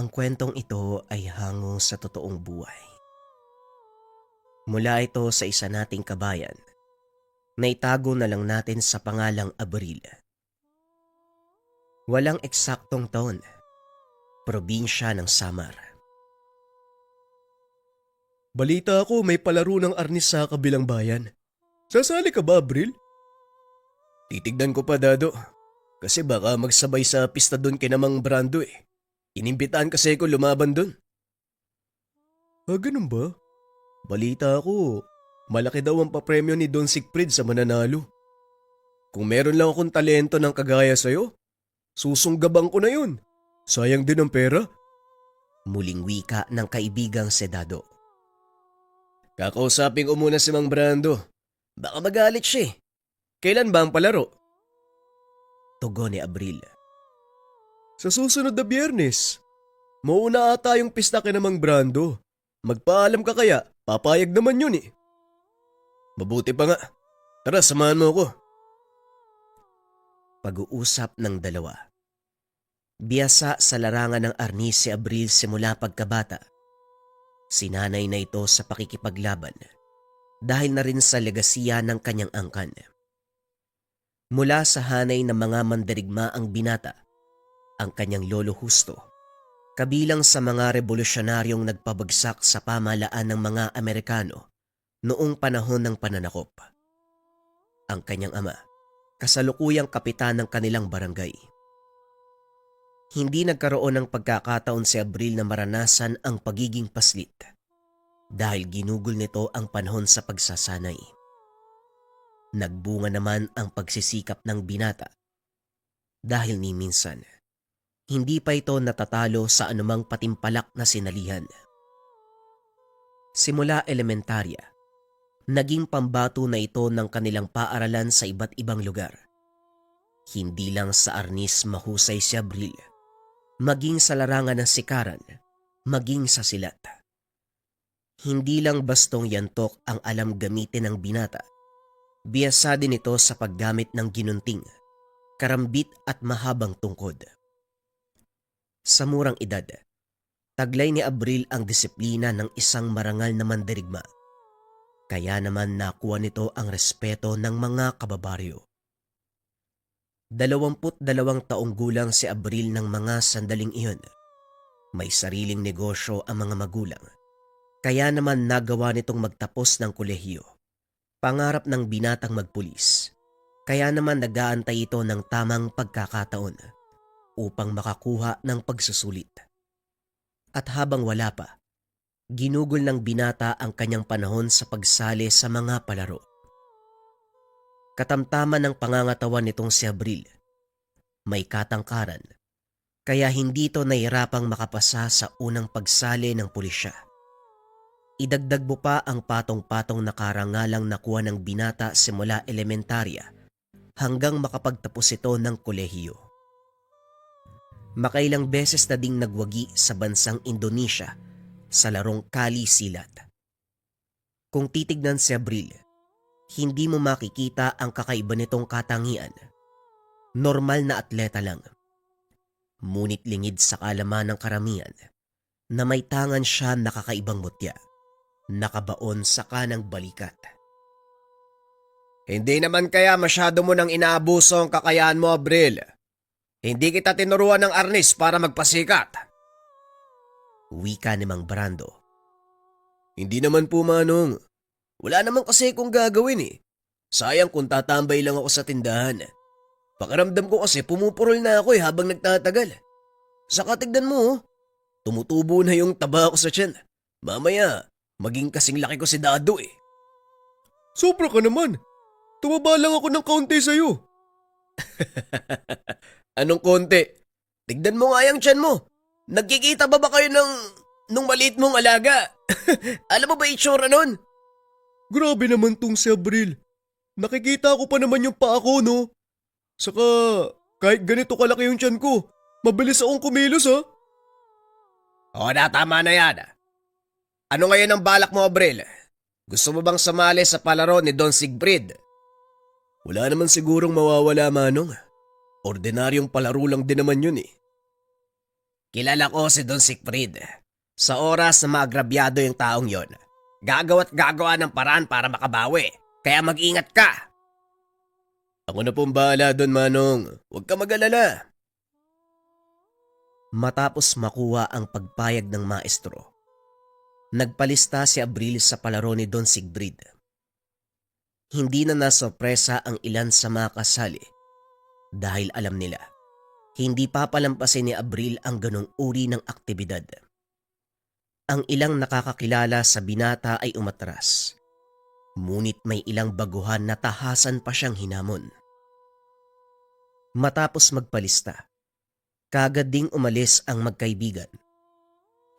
Ang kwentong ito ay hango sa totoong buhay. Mula ito sa isa nating kabayan na itago na lang natin sa pangalang Abril. Walang eksaktong taon, probinsya ng Samar. Balita ko may palaro ng arnis sa kabilang bayan. Sasali ka ba, Abril? Titignan ko pa, Dado. Kasi baka magsabay sa pista doon kina Mang Brando eh. Inimbitaan kasi ko lumaban doon. Ganun ba? Balita ko, malaki daw ang papremyo ni Don Sigfrid sa mananalo. Kung meron lang akong talento ng kagaya sa'yo, susunggabang ko na yun. Sayang din ang pera. Muling wika ng kaibigang sedado. Kakausapin ko muna si Mang Brando. Baka magalit siya eh. Kailan ba ang palaro? Tugon ni Abril. Sa susunod na Biyernes. Mauna ata yung pista kina Mang Brando. Magpaalam ka kaya, papayag naman yun eh. Mabuti pa nga. Tara, samahan mo ako. Pag-uusap ng dalawa. Biyasa sa larangan ng arnis si Abril simula pagkabata. Sinanay na ito sa pakikipaglaban dahil na rin sa legasiya ng kanyang angkan. Mula sa hanay ng mga mandirigma ang binata, ang kanyang lolo Justo, kabilang sa mga revolusyonaryong nagpabagsak sa pamahalaan ng mga Amerikano noong panahon ng pananakop. Ang kanyang ama, kasalukuyang kapitan ng kanilang barangay. Hindi nagkaroon ng pagkakataon si Abril na maranasan ang pagiging paslit dahil ginugol nito ang panahon sa pagsasanay. Nagbunga naman ang pagsisikap ng binata dahil ni minsan hindi pa ito natatalo sa anumang patimpalak na sinalihan. Simula elementarya, naging pambato na ito ng kanilang paaralan sa iba't ibang lugar. Hindi lang sa arnis mahusay si Abril, maging sa larangan ng sikaran, maging sa silat. Hindi lang bastong yantok ang alam gamitin ng binata. Biyasa din ito sa paggamit ng ginunting, karambit at mahabang tungkod. Sa murang edad, taglay ni Abril ang disiplina ng isang marangal na mandirigma. Kaya naman nakuha nito ang respeto ng mga kababaryo. 22 taong gulang si Abril ng mga sandaling iyon. May sariling negosyo ang mga magulang. Kaya naman nagawa nitong magtapos ng kolehiyo. Pangarap ng binatang magpulis. Kaya naman nag-aantay ito ng tamang pagkakataon upang makakuha ng pagsusulit. At habang wala pa, ginugol ng binata ang kanyang panahon sa pagsali sa mga palaro. Katamtaman ng pangangatawan nitong si Abril. May katangkaran, kaya hindi ito nahirapang makapasa sa unang pagsali ng pulisya. Idagdag mo pa ang patong-patong na karangalang nakuha ng binata simula elementarya hanggang makapagtapos ito ng kolehiyo. Makailang beses na ding nagwagi sa bansang Indonesia sa larong Kali Silat. Kung titignan si Abril, hindi mo makikita ang kakaiba nitong katangian. Normal na atleta lang. Ngunit lingid sa kalaman ng karamihan na may tangan siya na kakaibang mutya. Nakabaon sa kanang balikat. Hindi naman kaya masyado mo nang inaabuso ang kakayahan mo, Abril. Hindi kita tinuruan ng arnis para magpasikat. Wika ni Mang Brando. Hindi naman po, Manong. Wala naman kasi kung gagawin eh. Sayang kung tatambay lang ako sa tindahan. Pakiramdam ko kasi pumupurol na ako habang nagtatagal. Saka tignan mo tumutubo na yung taba ko sa tiyan. Mamaya, maging kasing laki ko si Dado eh. Sobra ka naman. Tumaba lang ako ng kaunti sa'yo. Anong konti? Tignan mo nga yung tiyan mo. Nagkikita ba kayo nung maliit mong alaga? Alam mo ba itsura nun? Grabe naman tong si Abril. Nakikita ko pa naman yung paa ko, no? Saka, kahit ganito kalaki yung tiyan ko, mabilis akong kumilos, ha? O na, tama na yan. Ano ngayon ang balak mo, Abril? Gusto mo bang sumali sa palaro ni Don Sigfrid? Wala naman sigurong mawawala, Manong. Ordinaryong palaro lang din naman yun eh. Kilala ko si Don Siegfried. Sa oras na maagrabyado yung taong yon, gagawa't gagawa ng paraan para makabawi. Kaya mag-ingat ka. Ako na pong bahala doon, Manong. Huwag ka mag-alala. Matapos makuha ang pagpayag ng maestro, nagpalista si Abril sa palaro ni Don Siegfried. Hindi na nasorpresa ang ilan sa mga kasali dahil alam nila hindi papalampasin ni Abril ang ganong uri ng aktibidad. Ang ilang nakakakilala sa binata ay umatras, ngunit may ilang baguhan na tahasan pa siyang hinamon. Matapos magpalista, kaagad ding umalis ang magkaibigan.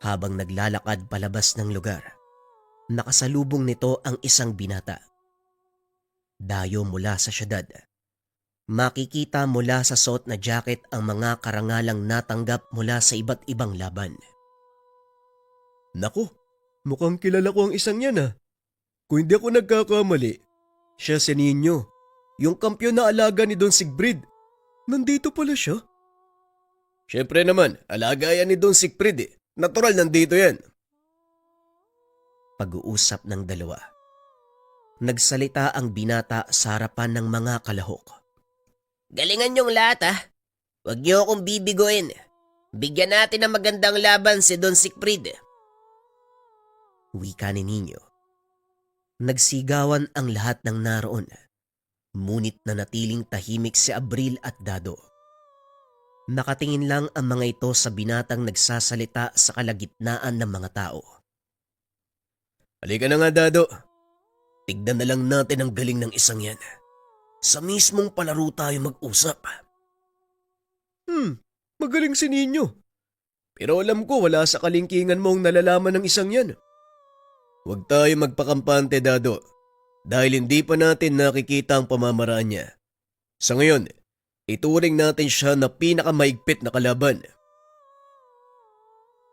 Habang naglalakad palabas ng lugar, nakasalubong nito ang isang binata. Dayo mula sa syudad. Makikita mula sa suot na jacket ang mga karangalang natanggap mula sa iba't ibang laban. Naku, mukhang kilala ko ang isang yan ah. Kung hindi ako nagkakamali, siya si Nino, yung kampyon na alaga ni Don Siegfried. Nandito pala siya. Siyempre naman, alaga yan ni Don Siegfried eh. Natural nandito yan. Pag-uusap ng dalawa. Nagsalita ang binata sa harapan ng mga kalahok. Galingan niyong lahat ha. Huwag niyo akong bibigoin. Bigyan natin ng magandang laban si Don Siegfried. Wika ni Nino. Nagsigawan ang lahat ng naroon. Ngunit nanatiling tahimik si Abril at Dado. Nakatingin lang ang mga ito sa binatang nagsasalita sa kalagitnaan ng mga tao. Halika na nga, Dado. Tignan na lang natin ang galing ng isang yan. Sa mismong palaro tayo mag-usap. Magaling si Nino. Pero alam ko wala sa kalingkingan mo ang nalalaman ng isang yan. Huwag tayo magpakampante, Dado. Dahil hindi pa natin nakikita ang pamamaraan niya. Sa ngayon, ituring natin siya na pinakamaigpit na kalaban.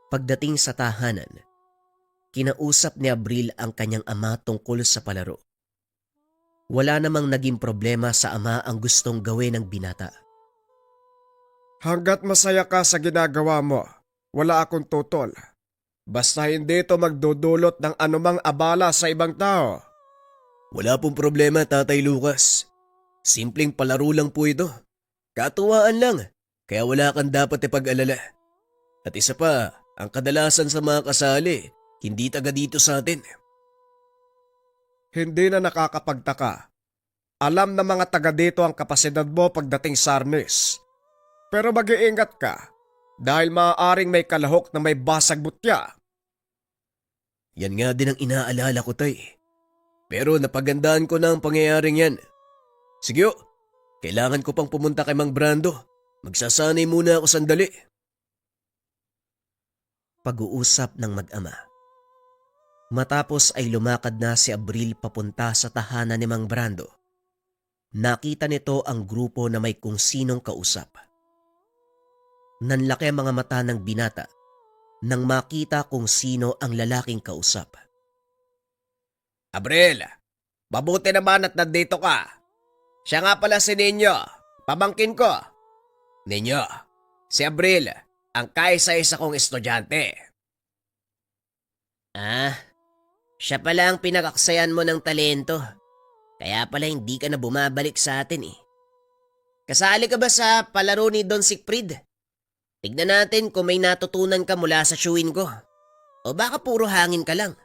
Pagdating sa tahanan, kinausap ni Abril ang kanyang ama tungkol sa palaro. Wala namang naging problema sa ama ang gustong gawin ng binata. Hanggat masaya ka sa ginagawa mo, wala akong tutol. Basta hindi ito magdudulot ng anumang abala sa ibang tao. Wala pong problema, Tatay Lucas. Simpleng palaro lang po ito. Katuwaan lang, kaya wala kang dapat ipag-alala. At isa pa, ang kadalasan sa mga kasali, hindi taga dito sa atin. Hindi na nakakapagtaka. Alam na mga taga dito ang kapasidad mo pagdating sa arnis. Pero mag-iingat ka dahil maaaring may kalahok na may basag butya. Yan nga din ang inaalala ko, Tay. Pero napagandaan ko na ang pangyayaring yan. Sige, kailangan ko pang pumunta kay Mang Brando. Magsasanay muna ako sandali. Pag-uusap ng mag-ama. Matapos ay lumakad na si Abril papunta sa tahanan ni Mang Brando. Nakita nito ang grupo na may kung sinong kausap. Nanlaki ang mga mata ng binata nang makita kung sino ang lalaking kausap. Abril, mabuti naman at nandito ka. Siya nga pala si Nino, pamangkin ko. Nino, si Abril, ang kaisa-isa kong estudyante. Siya pala ang pinakaksayan mo ng talento. Kaya pala hindi ka na bumabalik sa atin eh. Kasali ka ba sa palaro ni Don Siegfried? Tignan natin kung may natutunan ka mula sa chewin ko. O baka puro hangin ka lang.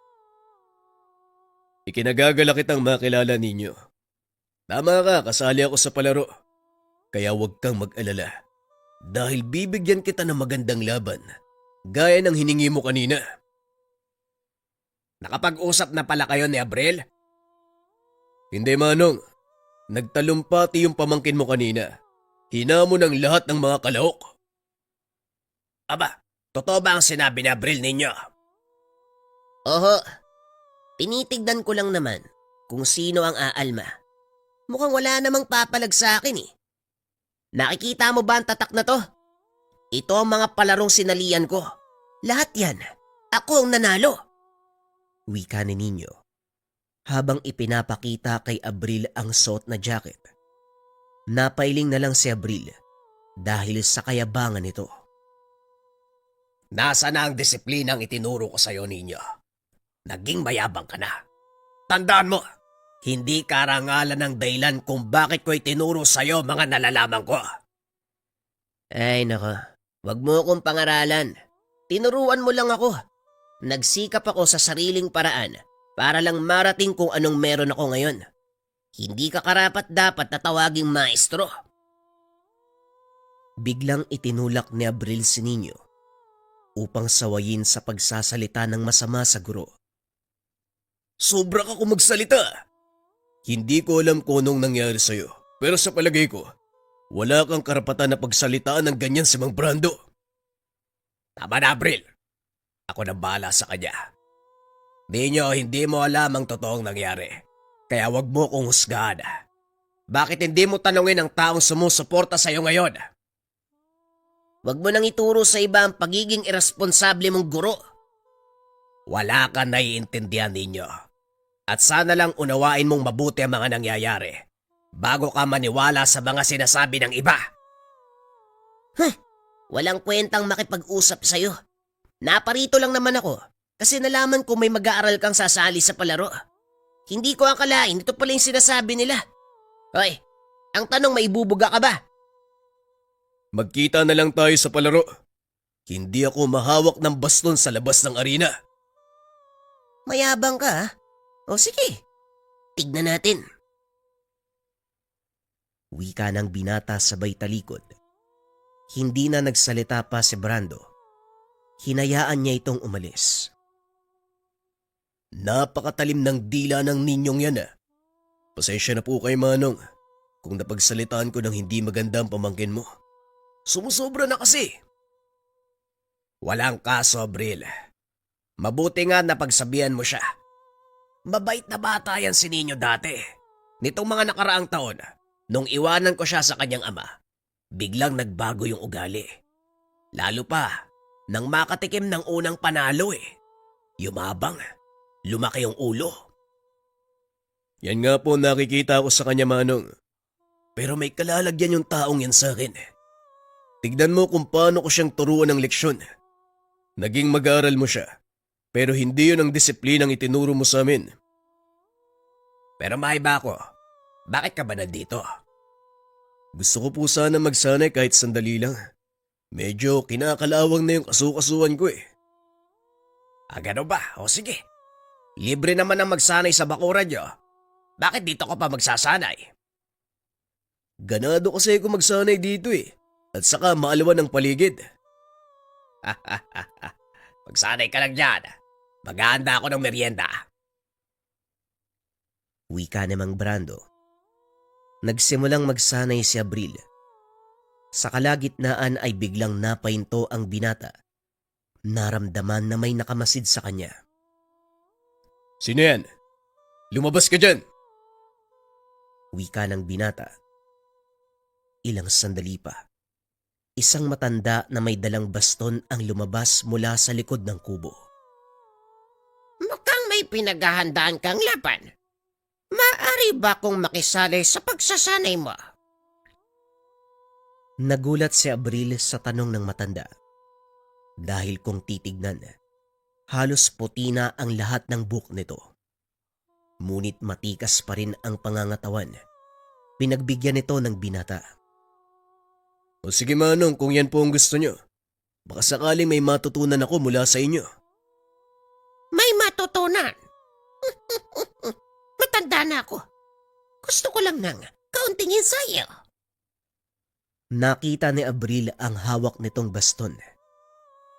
Ikinagagala kitang makilala ninyo. Tama ka, kasali ako sa palaro. Kaya huwag kang mag-alala. Dahil bibigyan kita ng magandang laban. Gaya ng hiningi mo kanina. Nakapag-usap na pala kayo ni Abril? Hindi, Manong. Nagtalumpati yung pamangkin mo kanina. Hinamon ang lahat ng mga kalahok. Aba, totoo ba ang sinabi ni Abril ninyo? Oho, tinitignan ko lang naman kung sino ang aalma. Mukhang wala namang papalag sa akin eh. Nakikita mo ba ang tatak na to? Ito ang mga palarong sinalian ko. Lahat yan, ako ang nanalo. Wika ni Nino habang ipinapakita kay Abril ang suot na jacket. Napailing na lang si Abril dahil sa kayabangan nito. Nasa na ang disiplinang itinuro ko sa'yo ninyo? Naging mayabang ka na. Tandaan mo, hindi karangalan ng dahilan kung bakit ko itinuro sa'yo mga nalalaman ko. Ay nako, wag mo akong pangaralan. Tinuruan mo lang ako. Nagsikap ako sa sariling paraan para lang marating kung anong meron ako ngayon. Hindi ka karapat dapat na tawaging maestro. Biglang itinulak ni Abril si Nino upang sawayin sa pagsasalita ng masama sa guro. Sobra ka kung magsalita. Hindi ko alam kung anong nangyari sa'yo, pero sa palagay ko, wala kang karapatan na pagsalitaan ng ganyan si Mang Brando. Tama na, Abril. Ako na bahala sa kanya. Ninyo, hindi mo alam ang totoong nangyari. Kaya wag mo kong husgahan. Bakit hindi mo tanungin ang taong sumusuporta sa'yo ngayon? Wag mo nang ituro sa iba ang pagiging irresponsable mong guro. Wala ka naiintindihan ninyo. At sana lang unawain mong mabuti ang mga nangyayari bago ka maniwala sa mga sinasabi ng iba. Walang kwentang makipag-usap sa'yo. Naparito lang naman ako kasi nalaman ko may mag-aaral kang sasali sa palaro. Hindi ko akalain ito pala yung sinasabi nila. Hoy, ang tanong, may ibubuga ka ba? Magkita na lang tayo sa palaro. Hindi ako mahawak ng baston sa labas ng arena. Mayabang ka, ha? O sige, tignan natin. Wika ng binata sabay talikod. Hindi na nagsalita pa si Brando. Hinayaan niya itong umalis. Napakatalim ng dila ng ninyong yan Pasensya na po kay Manong kung napagsalitaan ko ng hindi maganda ang pamangkin mo. Sumusobra na kasi. Walang kaso, Abril. Mabuti nga na pagsabihan mo siya. Mabait na bata yan si Nino dati. Nitong mga nakaraang taon, nung iwanan ko siya sa kanyang ama, biglang nagbago yung ugali. Lalo pa, nang makatikim ng unang panalo Yumabang, lumaki yung ulo. Yan nga po nakikita ko sa kanya, Manong. Pero may kalalagyan yung taong yan sa akin. Tignan mo kung paano ko siyang turuan ng leksyon. Naging mag-aaral mo siya, pero hindi yun ang disiplinang itinuro mo sa amin. Pero maiba ako, bakit ka ba nandito? Gusto ko po sana magsanay kahit sandali lang. Medyo kinakalawang na yung kasukasuan ko Gano'n ba? O sige. Libre naman ang magsanay sa bakuran nyo. Bakit dito ko pa magsasanay? Ganado kasi ako magsanay dito At saka maalawan ang paligid. Magsanay ka lang dyan. Maghahanda ako ng merienda. Wika namang Brando. Nagsimulang magsanay si Abril. Sa kalagitnaan ay biglang napahinto ang binata. Naramdaman na may nakamasid sa kanya. Sino yan? Lumabas ka dyan! Wika ng binata. Ilang sandali pa. Isang matanda na may dalang baston ang lumabas mula sa likod ng kubo. Mukhang may pinaghahandaan kang laban. Maaari ba kong makisali sa pagsasanay mo? Nagulat si Abril sa tanong ng matanda. Dahil kung titignan, halos puti na ang lahat ng buhok nito. Ngunit matikas pa rin ang pangangatawan. Pinagbigyan nito ng binata. O sige Manong, kung yan po ang gusto nyo. Baka sakaling may matutunan ako mula sa inyo. May matutunan? Matanda na ako. Gusto ko lang ng kaunting ensayo. Nakita ni Abril ang hawak nitong baston.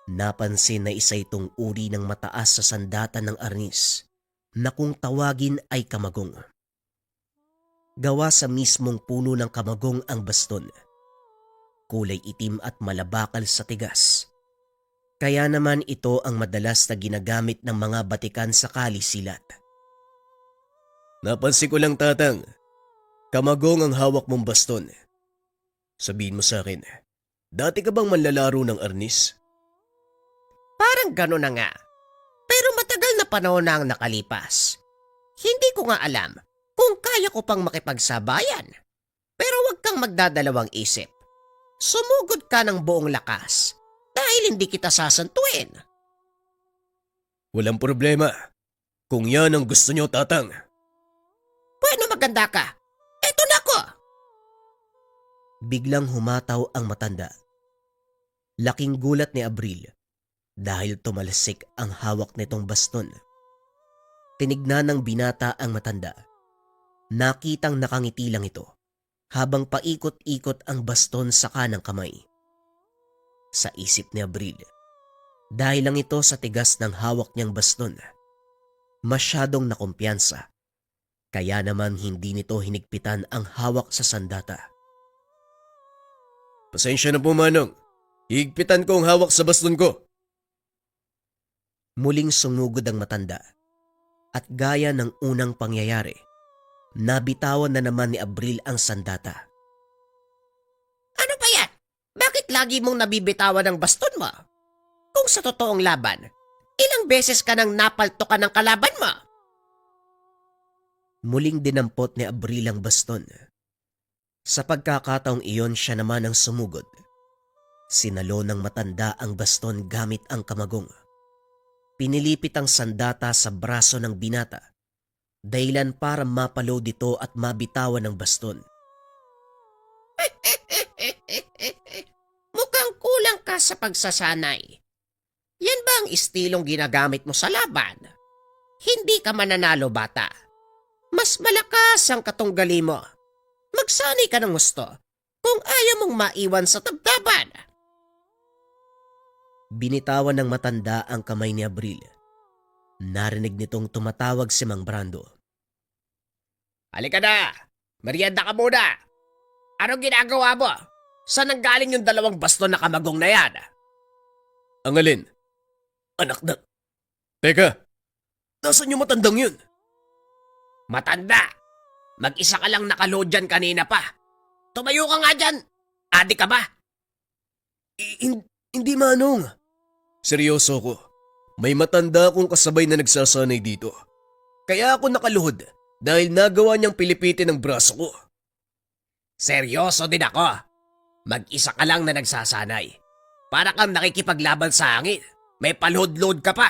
Napansin na isa itong uri ng mataas sa sandata ng arnis na kung tawagin ay kamagong. Gawa sa mismong puno ng kamagong ang baston. Kulay itim at malabakal sa tigas. Kaya naman ito ang madalas na ginagamit ng mga batikan sa kalisilat. Napansin ko lang tatang, kamagong ang hawak mong baston. Sabihin mo sa akin, dati ka bang manlalaro ng arnis? Parang gano'n na nga. Pero matagal na panahon na ang nakalipas. Hindi ko nga alam kung kaya ko pang makipagsabayan. Pero huwag kang magdadalawang isip. Sumugod ka ng buong lakas dahil hindi kita sasantuin. Walang problema. Kung yan ang gusto nyo, Tatang. Bueno, maganda ka. Eto na ko. Biglang humataw ang matanda. Laking gulat ni Abril dahil tumalsik ang hawak nitong baston. Tinignan ng binata ang matanda. Nakitang nakangiti lang ito habang paikot-ikot ang baston sa kanang kamay. Sa isip ni Abril, dahil lang ito sa tigas ng hawak niyang baston, masyadong nakumpiyansa, kaya naman hindi nito hinigpitan ang hawak sa sandata. Pasensya na po, Manong. Higpitan ko ang hawak sa baston ko. Muling sumugod ang matanda at gaya ng unang pangyayari, nabitawan na naman ni Abril ang sandata. Ano ba yan? Bakit lagi mong nabibitawan ang baston mo? Kung sa totoong laban, ilang beses ka nang napaltokan ng kalaban mo? Muling dinampot ni Abril ang baston. Sa pagkakataong iyon siya naman ang sumugod. Sinalo ng matanda ang baston gamit ang kamagong. Pinilipit ang sandata sa braso ng binata, dahilan para mapalo dito at mabitawan ng baston. Mukhang kulang ka sa pagsasanay. Yan ba ang istilong ginagamit mo sa laban? Hindi ka mananalo, bata. Mas malakas ang katunggali mo. Magsanay ka ng gusto kung ayaw mong maiwan sa tagtaban. Binitawan ng matanda ang kamay ni Abril. Narinig nitong tumatawag si Mang Brando. Halika na! Merienda ka muna! Anong ginagawa mo? Saan nanggaling yung dalawang baston na kamagong na yan? Ang alin? Anak na... Teka, nasan yung matandang yun? Matanda! Mag-isa ka lang nakaload dyan kanina pa. Tumayo ka nga dyan! Adi ka ba? Hindi, Manong. Seryoso ko. May matanda akong kasabay na nagsasanay dito. Kaya ako nakaluhod dahil nagawa niyang pilipitin ang braso ko. Seryoso din ako. Mag-isa ka lang na nagsasanay. Para kang nakikipaglaban sa hangin. May palhod-load ka pa.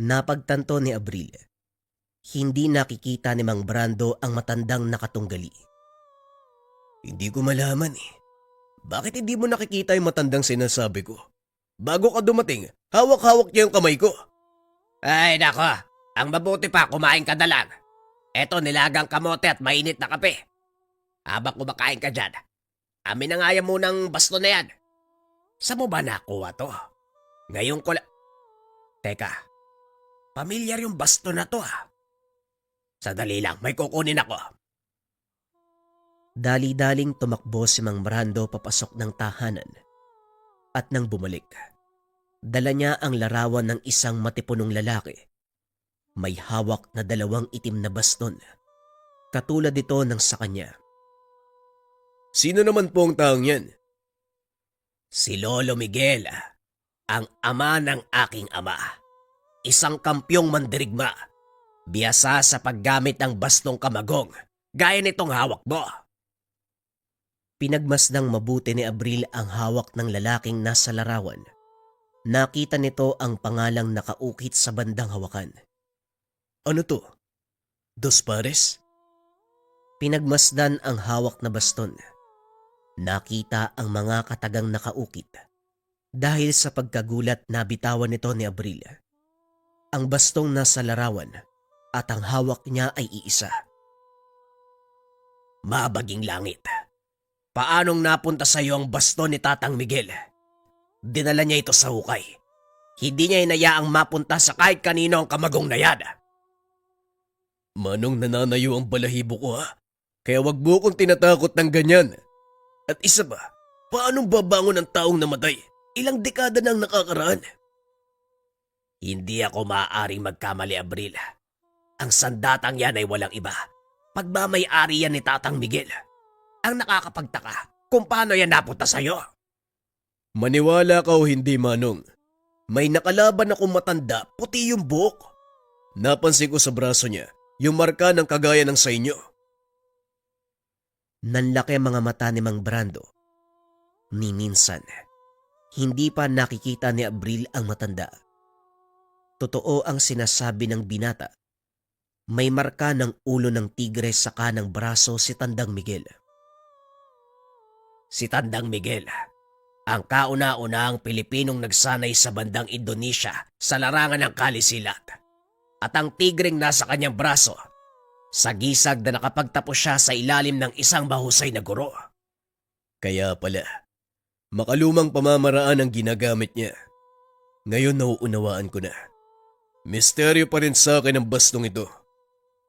Napagtanto ni Abril. Hindi nakikita ni Mang Brando ang matandang nakatunggali. Hindi ko malaman eh. Bakit hindi mo nakikita yung matandang sinasabi ko? Bago ka dumating, hawak-hawak niya yung kamay ko. Ay nako, ang mabuti pa kumain ka na lang. Eto nilagang kamote at mainit na kape. Habang kumakain ka dyan, amin na nga yan munang baston na yan. Saan mo ba nakuha to? Ngayon ko lang... Teka, pamilyar yung baston na to ah. Sadali lang, may kukunin ako. Dali-daling tumakbo si Mang Brando papasok ng tahanan. At nang bumalik, dala niya ang larawan ng isang matipunong lalaki. May hawak na 2 itim na baston. Katulad ito ng sa kanya. Sino naman po ang taong yan? Si Lolo Miguel, ang ama ng aking ama. Isang kampyong mandirigma. Biyasa sa paggamit ng bastong kamagong, gaya nitong hawak mo. Pinagmasdang mabuti ni Abril ang hawak ng lalaking nasa larawan. Nakita nito ang pangalang nakaukit sa bandang hawakan. Ano to? Dos pares? Pinagmasdan ang hawak na baston. Nakita ang mga katagang nakaukit. Dahil sa pagkagulat nabitawan nito ni Abril. Ang bastong nasa larawan at ang hawak niya ay iisa. Mabaging langit. Paanong napunta sa iyo ang baston ni Tatang Miguel? Dinala niya ito sa hukay. Hindi niya inayaang mapunta sa kahit kanino ang kamagong na yan. Manong nananayo ang balahibo ko ha. Kaya wag mo kong tinatakot ng ganyan. At isa ba, paanong babangon ang taong namatay? Ilang dekada nang nakakaraan. Hindi ako maaaring magkamali, Abril. Ang sandatang yan ay walang iba. Pagmamay-ari yan ni Tatang Miguel. Ang nakakapagtaka kung paano yan napunta sa'yo. Maniwala ka o hindi, Manong. May nakalaban akong matanda, puti yung buhok. Napansin ko sa braso niya, yung marka ng kagaya ng sa inyo. Nanlaki ang mga mata ni Mang Brando. Ni minsan, Hindi pa nakikita ni Abril ang matanda. Totoo ang sinasabi ng binata. May marka ng ulo ng tigre sa kanang braso si Tandang Miguel. Si Tandang Miguel, ang kauna-unahang Pilipinong nagsanay sa bandang Indonesia sa larangan ng kalisilat. At ang tigreng nasa kanyang braso, sa gisag na nakapagtapos siya sa ilalim ng isang mahusay na guro. Kaya pala, makalumang pamamaraan ang ginagamit niya. Ngayon nauunawaan ko na. Misteryo pa rin sa akin ang bastong ito.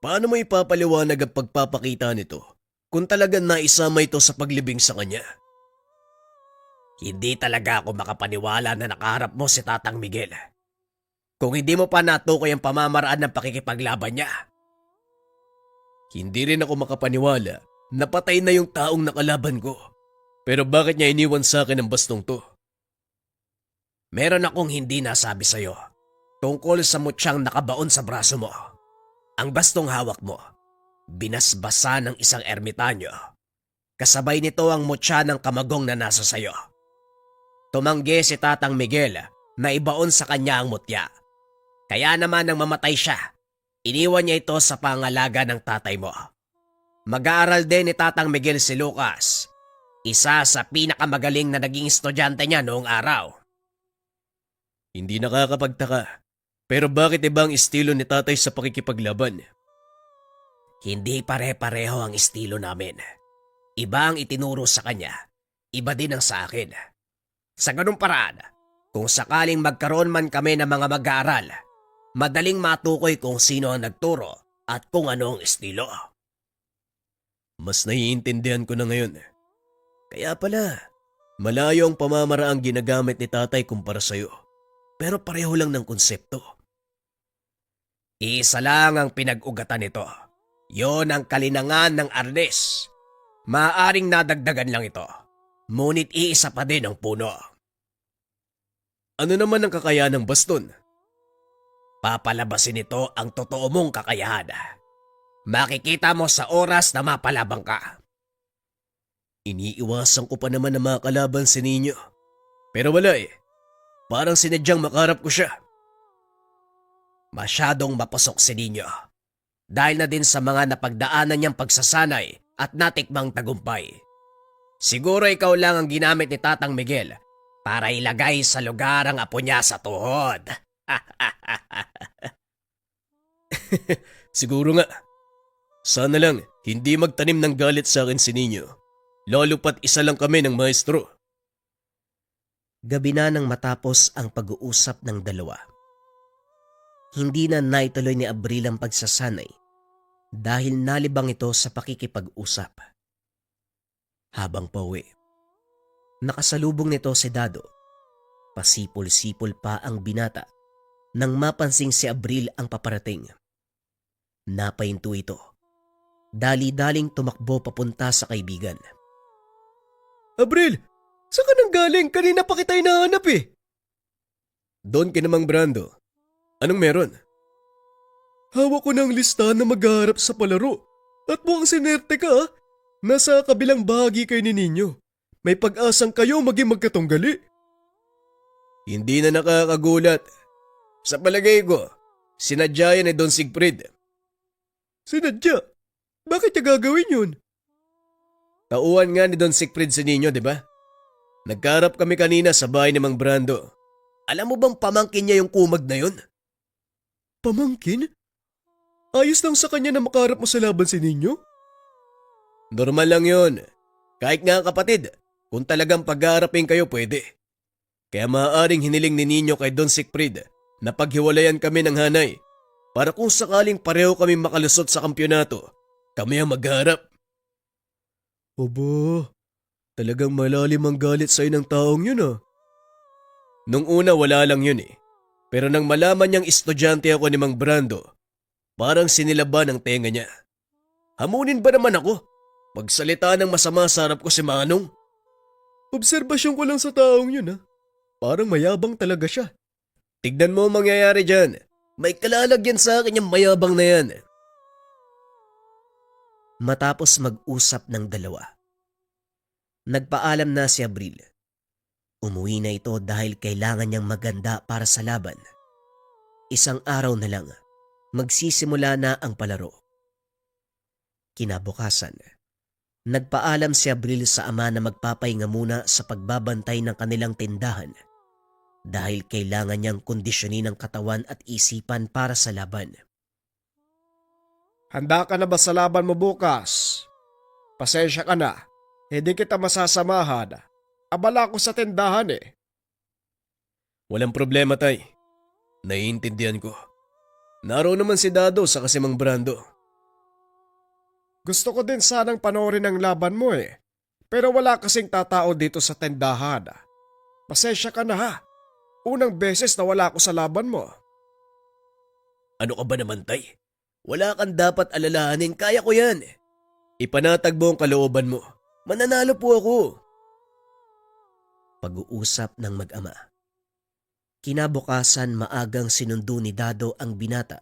Paano mo ipapaliwanag ang pagpapakita nito kung talagang naisama ito sa paglibing sa kanya? Hindi talaga ako makapaniwala na nakaharap mo si Tatang Miguel. Kung hindi mo pa natukoy ang pamamaraan ng pakikipaglaban niya. Hindi rin ako makapaniwala na patay na yung taong nakalaban ko. Pero bakit niya iniwan sa akin ang bastong to? Meron akong hindi nasabi sa'yo tungkol sa mutyang nakabaon sa braso mo. Ang bastong hawak mo, binasbasa ng isang ermitanyo. Kasabay nito ang mutya ng kamagong na nasa sayo. Tumanggi si Tatang Miguel na ibaon sa kanya ang mutya. Kaya naman nang mamatay siya, iniwan niya ito sa pangalaga ng tatay mo. Mag-aaral din ni Tatang Miguel si Lucas, isa sa pinakamagaling na naging estudyante niya noong araw. Hindi nakakapagtaka. Pero bakit ibang estilo ni tatay sa pakikipaglaban? Hindi pare-pareho ang estilo namin. Iba ang itinuro sa kanya, iba din ang sa akin. Sa ganung paraan, kung sakaling magkaroon man kami ng mga mag-aaral, madaling matukoy kung sino ang nagturo at kung ano ang estilo. Mas naiintindihan ko na ngayon. Kaya pala, malayo ang pamamaraang ginagamit ni tatay kumpara sa'yo. Pero pareho lang ng konsepto. Isa lang ang pinag-ugatan nito. Yon ang kalinangan ng arnes. Maaaring nadagdagan lang ito. Ngunit iisa pa din ang puno. Ano naman ang kakayahan ng baston? Papalabasin nito ang totoo mong kakayahan. Makikita mo sa oras na mapalabang ka. Iniiwasan ko pa naman na makalaban si Ninyo. Pero wala eh. Parang sinadyang makaharap ko siya. Masyadong mapasok si Ninyo. Dahil na din sa mga napagdaanan niyang pagsasanay at natikmang tagumpay. Siguro ikaw lang ang ginamit ni Tatang Miguel para ilagay sa lugar ang apo niya sa tuhod. Siguro nga. Sana lang hindi magtanim ng galit sa akin si Ninyo. Lalo pat isa lang kami ng maestro. Gabi na nang matapos ang pag-uusap ng dalawa. Hindi na naituloy ni Abril ang pagsasanay dahil nalibang ito sa pakikipag-usap. Habang pauwi, nakasalubong nito si Dado. Pasipol-sipol pa ang binata nang mapansing si Abril ang paparating. Napahinto ito. Dali-daling tumakbo papunta sa kaibigan. Abril, saan ka nang galing? Kanina pa kita hinahanap eh. Doon kinamang Brando. Anong meron? Hawak ko ng listahan na maghaharap sa palaro. At mukhang sinerte ka ah. Nasa kabilang bahagi kayo ni Ninyo. May pag-asang kayo maging magkatunggali. Hindi na nakakagulat. Sa palagay ko, sinadya yan ni Don Siegfried. Sinadya? Bakit niya gagawin yun? Tauhan nga ni Don Siegfried si Ninyo, di ba? Nagkarap kami kanina sa bahay ni Mang Brando. Alam mo bang pamangkin niya yung kumag na yun? Pamangkin? Ayos lang sa kanya na makarap mo sa laban si Ninyo? Normal lang yun. Kahit nga kapatid, kung talagang pag-aarapin kayo pwede. Kaya maaaring hiniling ni Ninyo kay Don Siegfried na paghiwalayan kami ng hanay para kung sakaling pareho kami makalusot sa kampyonato, kami ang magharap. Aba, talagang malalim ang galit sa'yo ng taong yun ah. Nung una wala lang yun eh. Pero nang malaman niyang estudyante ako ni Mang Brando, parang sinilaban ang tenga niya. Hamunin ba naman ako? Magsalita ng masama sa harap ko si Manong? Obserbasyon ko lang sa taong yun ah. Parang mayabang talaga siya. Tignan mo ang mangyayari dyan. May kalalagyan sa akin yung mayabang na yan. Matapos mag-usap ng dalawa, nagpaalam na si Abril. Umuwi na ito dahil kailangan niyang maganda para sa laban. Isang araw na lang, magsisimula na ang palaro. Kinabukasan, nagpaalam si Abril sa ama na magpapahinga muna sa pagbabantay ng kanilang tindahan dahil kailangan niyang kondisyonin ang katawan at isipan para sa laban. Handa ka na ba sa laban mo bukas? Pasensya ka na, hindi kita masasamahan. Abala ko sa tindahan eh. Walang problema, tay. Naiintindihan ko. Naroon naman si Dado sa Mang Brando. Gusto ko din sanang panoorin ang laban mo eh. Pero wala kasing tatao dito sa tindahan. Pasensya ka na ha. Unang beses na wala ako sa laban mo. Ano ka ba naman, tay? Wala kang dapat alalahanin, kaya ko yan. Ipanatag mo ang kalooban mo. Mananalo po ako. Pag-uusap ng mag-ama. Kinabukasan maagang sinundo ni Dado ang binata.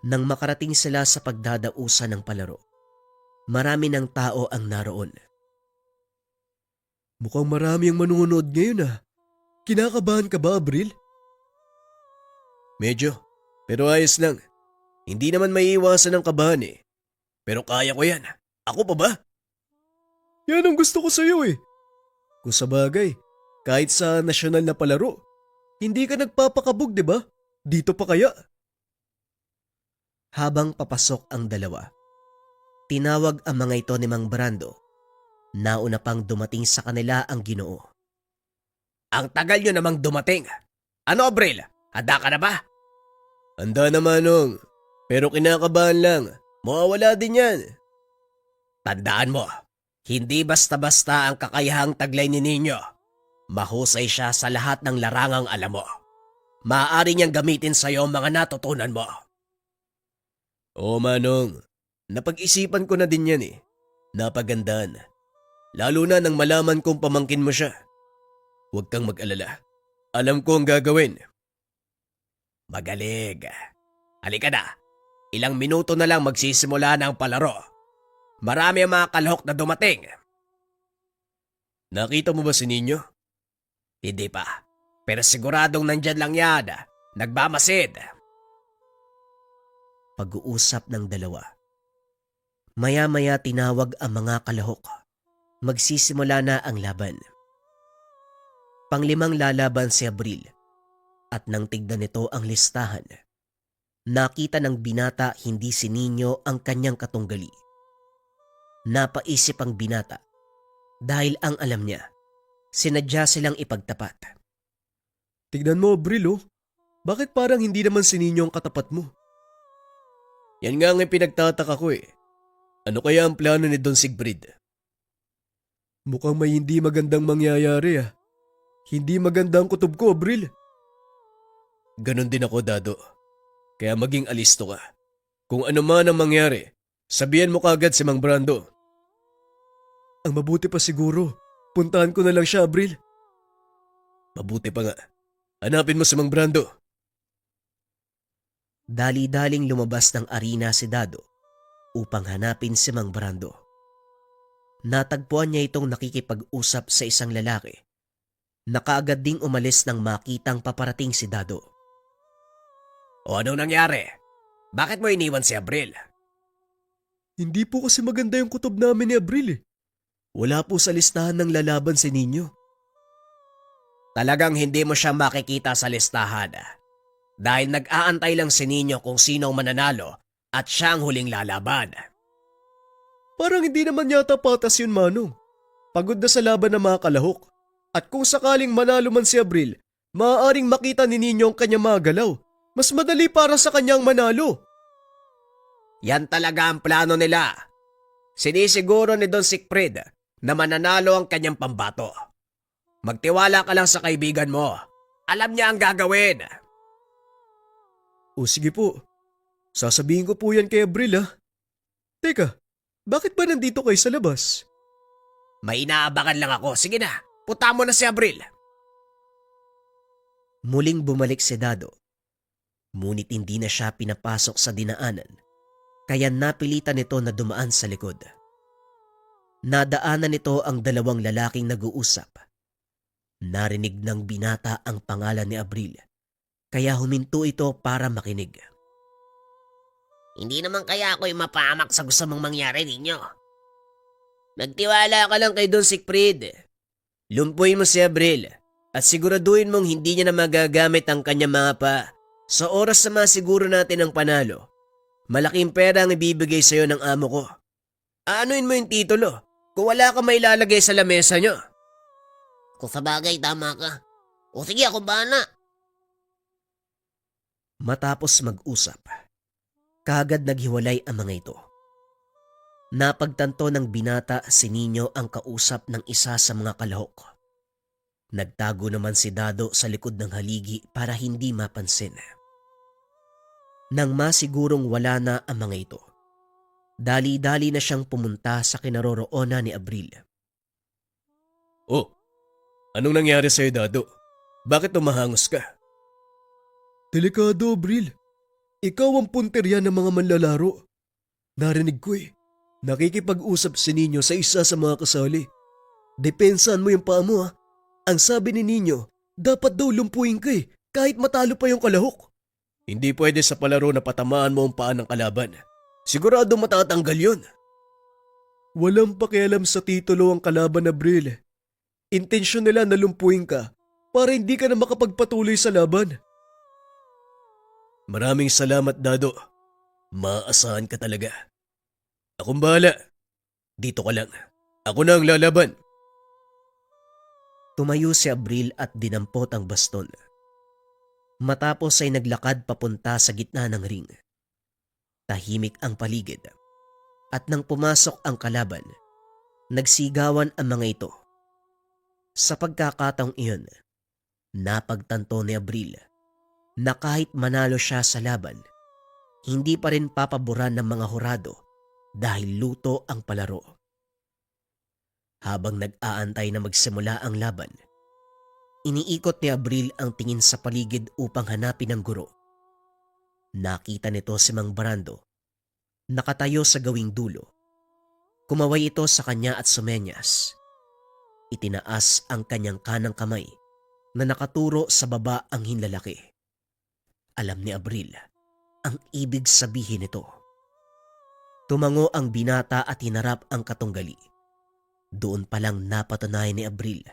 Nang makarating sila sa pagdadausan ng palaro, marami ng tao ang naroon. Mukhang marami ang manunood ngayon ah. Kinakabahan ka ba, Abril? Medyo, pero ayos lang. Hindi naman maiiwasan ang kabahan eh. Pero kaya ko yan. Ako pa ba? Yan ang gusto ko sa'yo eh. Kung sa bagay, kahit sa nasyonal na palaro, hindi ka nagpapakabog, di ba? Dito pa kaya? Habang papasok ang dalawa, tinawag ang mga ito ni Mang Brando. Nauna pang dumating sa kanila ang Ginoo. Ang tagal nyo namang dumating. Ano, Abril? Handa ka na ba? Handa na, Manong. Pero kinakabahan lang. Mawawala din yan. Tandaan mo, hindi basta-basta ang kakayahang taglay ni Ninyo. Mahusay siya sa lahat ng larangang alam mo. Maaari niyang gamitin sa'yo ang mga natutunan mo. Oo, Manong. Napag-isipan ko na din yan eh. Napagandaan. Lalo na nang malaman kong pamangkin mo siya. Huwag kang mag-alala. Alam ko ang gagawin. Magaling. Halika na. Ilang minuto na lang magsisimula ng palaro. Marami ang mga kalahok na dumating. Nakita mo ba si Ninyo? Hindi pa. Pero siguradong nandyan lang yan. Nagbamasid. Pag-uusap ng dalawa. Maya-maya tinawag ang mga kalahok. Magsisimula na ang laban. Panglimang lalaban si Abril. At nang tignan nito ang listahan, nakita ng binata hindi si Ninyo ang kanyang katunggali. Napaisip ang binata dahil ang alam niya, sinadya silang ipagtapat. Tignan mo, Abril oh. Bakit parang hindi naman si Ninyo ang katapat mo? Yan nga ang pinagtataka ko eh. Ano kaya ang plano ni Don Sigfrid? Mukhang may hindi magandang mangyayari ah. Hindi maganda ang kutob ko, Abril. Ganon din ako, Dado. Kaya maging alisto ka. Kung ano man ang mangyari, sabihan mo kaagad si Mang Brando. Ang mabuti pa siguro, puntahan ko na lang siya, Abril. Mabuti pa nga. Hanapin mo si Mang Brando. Dali-daling lumabas ng arena si Dado upang hanapin si Mang Brando. Natagpuan niya itong nakikipag-usap sa isang lalaki. Nakaagad ding umalis nang makitang paparating si Dado. O anong nangyari? Bakit mo iniwan si Abril? Hindi po kasi maganda yung kutob namin ni Abril eh. Wala po sa listahan ng lalaban si Ninyo. Talagang hindi mo siya makikita sa listahan. Dahil nag-aantay lang si Ninyo kung sino ang mananalo at siya ang huling lalaban. Parang hindi naman yata patas yun, Manong. Pagod na sa laban ng mga kalahok. At kung sakaling manalo man si Abril, maaaring makita ni Ninyo ang kanyang mga galaw. Mas madali para sa kanyang manalo. Yan talaga ang plano nila. Sinisiguro ni Don Sigfrid na mananalo ang kanyang pambato. Magtiwala ka lang sa kaibigan mo. Alam niya ang gagawin. O sige po. Sasabihin ko po yan kay Abril ah. Teka, bakit ba nandito kayo sa labas? May inaabangan lang ako. Sige na, punta mo na si Abril. Muling bumalik si Dado. Ngunit hindi na siya pinapasok sa dinaanan, kaya napilitan nito na dumaan sa likod. Nadaanan nito ang dalawang lalaking nag-uusap. Narinig ng binata ang pangalan ni Abril, kaya huminto ito para makinig. Hindi naman kaya ako'y mapahamak sa gusto mong mangyari ninyo. Magtiwala ka lang kay Don Siegfried. Lumpuin mo si Abril at siguraduhin mong hindi niya na magagamit ang kanyang mga pa. Sa oras na masiguro natin ang panalo, malaking pera ang ibibigay sa iyo ng amo ko. Anuin mo yung titulo kung wala ka may lalagay sa lamesa niyo. Kung sa bagay, tama ka. O sige, ako bahala. Matapos mag-usap, kaagad naghiwalay ang mga ito. Napagtanto ng binata si Nino ang kausap ng isa sa mga kalahok. Nagtago naman si Dado sa likod ng haligi para hindi mapansin. Nang masigurong wala na ang mga ito, dali-dali na siyang pumunta sa kinaroroonan ni Abril. Oh, anong nangyari sa'yo, Dado? Bakit tumahangos ka? Delikado, Abril. Ikaw ang punterya ng mga manlalaro. Narinig ko eh. Nakikipag-usap si Nino sa isa sa mga kasali. Depensahan mo yung paa mo ha. Ang sabi ni Nino, dapat daw lumpuin ka eh, kahit matalo pa yung kalahok. Hindi pwede sa palaro na patamaan mo ang paa ng kalaban. Sigurado matatanggal yun. Walang pakialam sa titulo ang kalaban, Abril. Intensyon nila na lumpuin ka para hindi ka na makapagpatuloy sa laban. Maraming salamat, Dado. Maaasahan ka talaga. Akong bahala. Dito ka lang. Ako na ang lalaban. Tumayo si Abril at dinampot ang baston. Matapos ay naglakad papunta sa gitna ng ring. Tahimik ang paligid. At nang pumasok ang kalaban, nagsigawan ang mga ito. Sa pagkakataong iyon, napagtanto ni Abril na kahit manalo siya sa laban, hindi pa rin papaboran ng mga hurado dahil luto ang palaro. Habang nag-aantay na magsimula ang laban, iniikot ni Abril ang tingin sa paligid upang hanapin ang guro. Nakita nito si Mang Brando, nakatayo sa gawing dulo. Kumaway ito sa kanya at sumenyas. Itinaas ang kanyang kanang kamay na nakaturo sa baba ang hinlalaki. Alam ni Abril ang ibig sabihin nito. Tumango ang binata at hinarap ang katunggali. Doon pa lang napatunayan ni Abril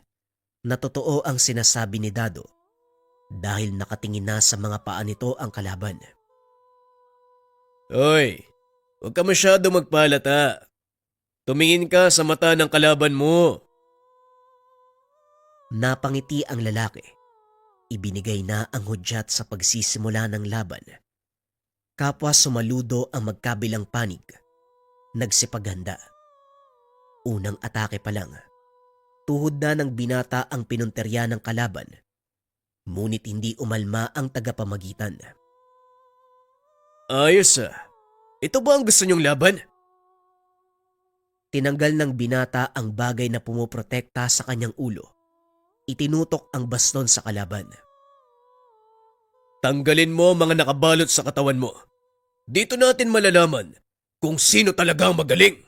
na totoo ang sinasabi ni Dado dahil nakatingin na sa mga paa nito ang kalaban. Hoy, huwag ka masyado magpalata. Tumingin ka sa mata ng kalaban mo. Napangiti ang lalaki. Ibinigay na ang hudyat sa pagsisimula ng laban. Kapwa sumaludo ang magkabilang panig. Nagsipaghanda. Unang atake pa lang, tuhod na ng binata ang pinunterya ng kalaban. Ngunit hindi umalma ang tagapamagitan. Ayos ah. Ito ba ang gusto niyong laban? Tinanggal ng binata ang bagay na pumoprotekta sa kanyang ulo. Itinutok ang baston sa kalaban. Tanggalin mo ang mga nakabalot sa katawan mo. Dito natin malalaman kung sino talaga ang magaling.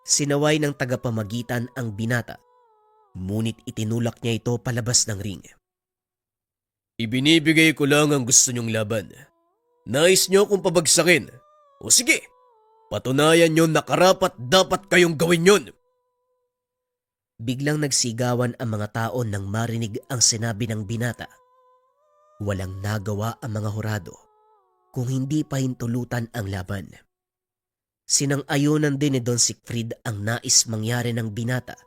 Sinaway ng tagapamagitan ang binata, ngunit itinulak niya ito palabas ng ring. Ibinibigay ko lang ang gusto niyong laban. Nais niyo kung pabagsakin. O sige, patunayan niyo na karapat dapat kayong gawin yun. Biglang nagsigawan ang mga tao nang marinig ang sinabi ng binata. Walang nagawa ang mga hurado kung hindi pahintulutan ang laban. Sinang-ayunan din ni Don Siegfried ang nais mangyari ng binata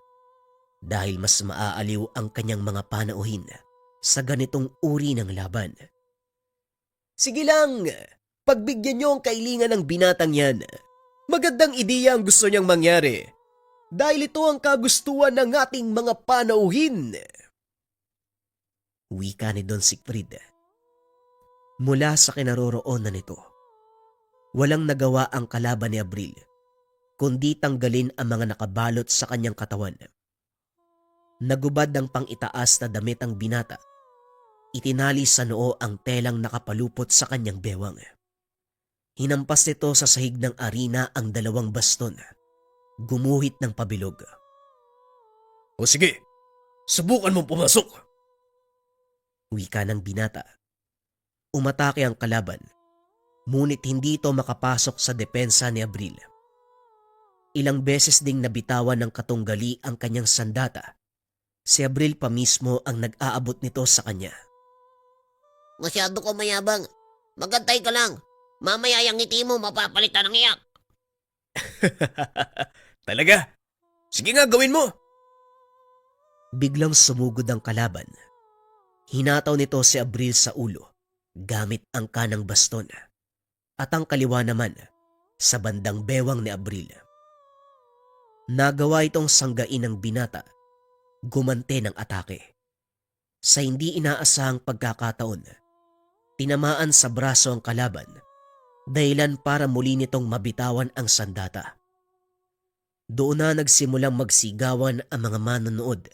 dahil mas maaaliw ang kanyang mga panauhin sa ganitong uri ng laban. Sige lang, pagbigyan niyo ang kailingan ng binatang yan. Magandang ideya ang gusto niyang mangyari dahil ito ang kagustuhan ng ating mga panauhin. Wika ni Don Siegfried. Mula sa kinaroroonan nito, walang nagawa ang kalaban ni Abril, kundi tanggalin ang mga nakabalot sa kanyang katawan. Nagubad ng pang-itaas na damit ang binata. Itinali sa noo ang telang nakapalupot sa kanyang bewang. Hinampas nito sa sahig ng arena ang dalawang baston. Gumuhit ng pabilog. O sige, Subukan mong pumasok. Wika ng binata. Umatake ang kalaban, ngunit hindi ito makapasok sa depensa ni Abril. Ilang beses ding nabitawan ng katunggali ang kanyang sandata. Si Abril pa mismo ang nag-aabot nito sa kanya. Masyado ka mayabang. Magantay ka lang. Mamaya yung ngiti mo mapapalitan ng iyak. Talaga? Sige nga, gawin mo. Biglang sumugod ang kalaban. Hinataw nito si Abril sa ulo gamit ang kanang baston at ang kaliwa naman sa bandang bewang ni Abril. Nagawa itong sanggain ng binata, gumante ng atake. Sa hindi inaasahang pagkakataon, tinamaan sa braso ang kalaban, dahilan para muli nitong mabitawan ang sandata. Doon na nagsimulang magsigawan ang mga manonood.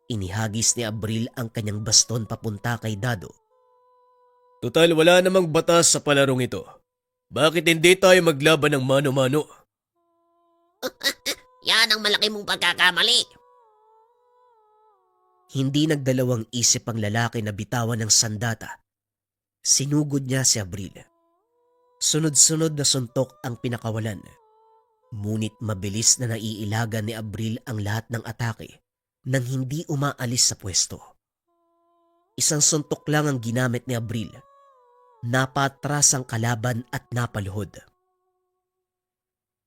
Inihagis ni Abril ang kanyang baston papunta kay Dado. Total, wala namang batas sa palarong ito. Bakit hindi tayo maglaban ng mano-mano? Yan ang malaki mong pagkakamali. Hindi nagdalawang isip ang lalaki na bitawan ng sandata. Sinugod niya si Abril. Sunod-sunod na suntok ang pinakawalan. Ngunit mabilis na naiilagan ni Abril ang lahat ng atake nang hindi umaalis sa pwesto. Isang suntok lang ang ginamit ni Abril. Napatras ang kalaban at napaluhod.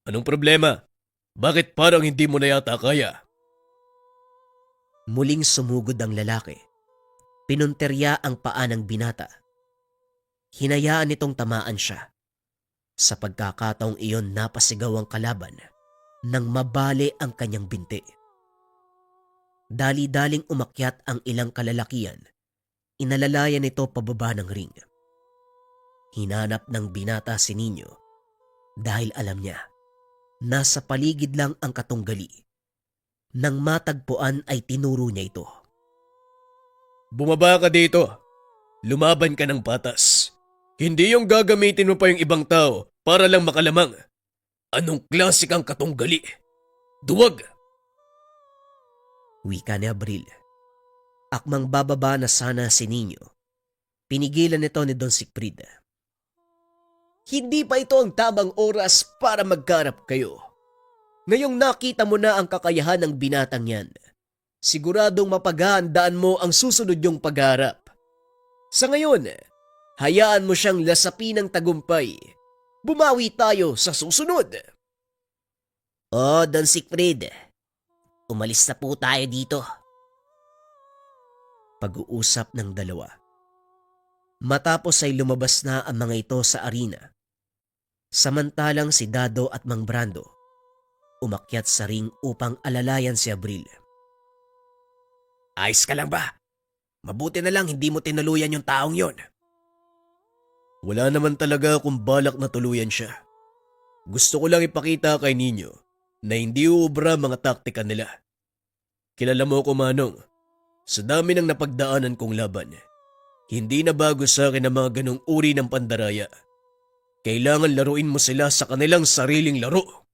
Anong problema? Bakit parang hindi mo na yata kaya? Muling sumugod ang lalaki. Pinunterya ang paa ng binata. Hinayaan nitong tamaan siya. Sa pagkakataong iyon napasigaw ang kalaban nang mabali ang kanyang binti. Dali-daling umakyat ang ilang kalalakian. Inalalayan nito pababa ng ring. Hinanap ng binata si Nino dahil alam niya nasa paligid lang ang katunggali. Nang matagpuan ay tinuro niya ito. Bumaba ka dito. Lumaban ka ng patas. Hindi yung gagamitin mo pa yung ibang tao para lang makalamang. Anong klase kang katunggali? Duwag! Wika ni Abril. Akmang bababa na sana si Nino. Pinigilan nito ni Don Sigfrid. Hindi pa ito ang tamang oras para magkarap kayo. Ngayong nakita mo na ang kakayahan ng binatang yan, siguradong mapaghahandaan mo ang susunod yung pagharap. Sa ngayon, hayaan mo siyang lasapin ng tagumpay. Bumawi tayo sa susunod. Don Sigfrid. Umalis na po tayo dito. Pag-uusap ng dalawa. Matapos ay lumabas na ang mga ito sa arena. Samantalang si Dado at Mang Brando umakyat sa ring upang alalayan si Abril. Ayos ka lang ba? Mabuti na lang hindi mo tinuluyan yung taong yon. Wala naman talaga akong balak na tuluyan siya. Gusto ko lang ipakita kay Nino na hindi uubra mga taktika nila. Kilala mo ko, Manong. Sa dami ng napagdaanan kong laban, hindi na bago sa akin ang mga ganong uri ng pandaraya. Kailangan laruin mo sila sa kanilang sariling laro.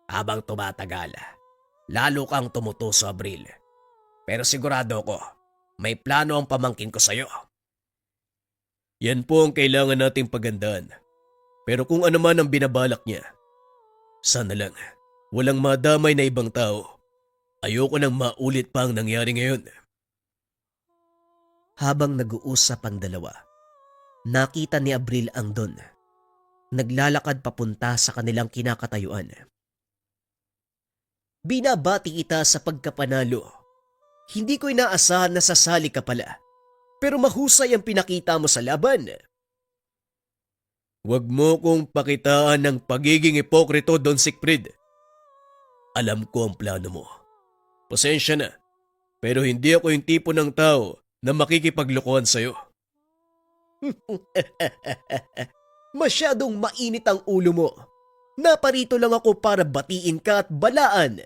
Habang tumatagal, lalo kang tumutuso, Abril. Pero sigurado ko, may plano ang pamangkin ko sa'yo. Yan po ang kailangan nating pagandaan. Pero kung ano man ang binabalak niya, sana lang walang madamay na ibang tao. Ayoko nang maulit pa ang nangyari ngayon. Habang nag-uusap ang dalawa, nakita ni Abril ang Don. Naglalakad papunta sa kanilang kinakatayuan. Binabati kita sa pagkapanalo. Hindi ko inaasahan na sasali ka pala. Pero mahusay ang pinakita mo sa laban. Huwag mo kong pakitaan ng pagiging ipokrito, Don Sigfrid. Alam ko ang plano mo. Pasensya na, pero hindi ako yung tipo ng tao na makikipaglokohan sa'yo. Masyadong mainit ang ulo mo. Naparito lang ako para batiin ka at balaan.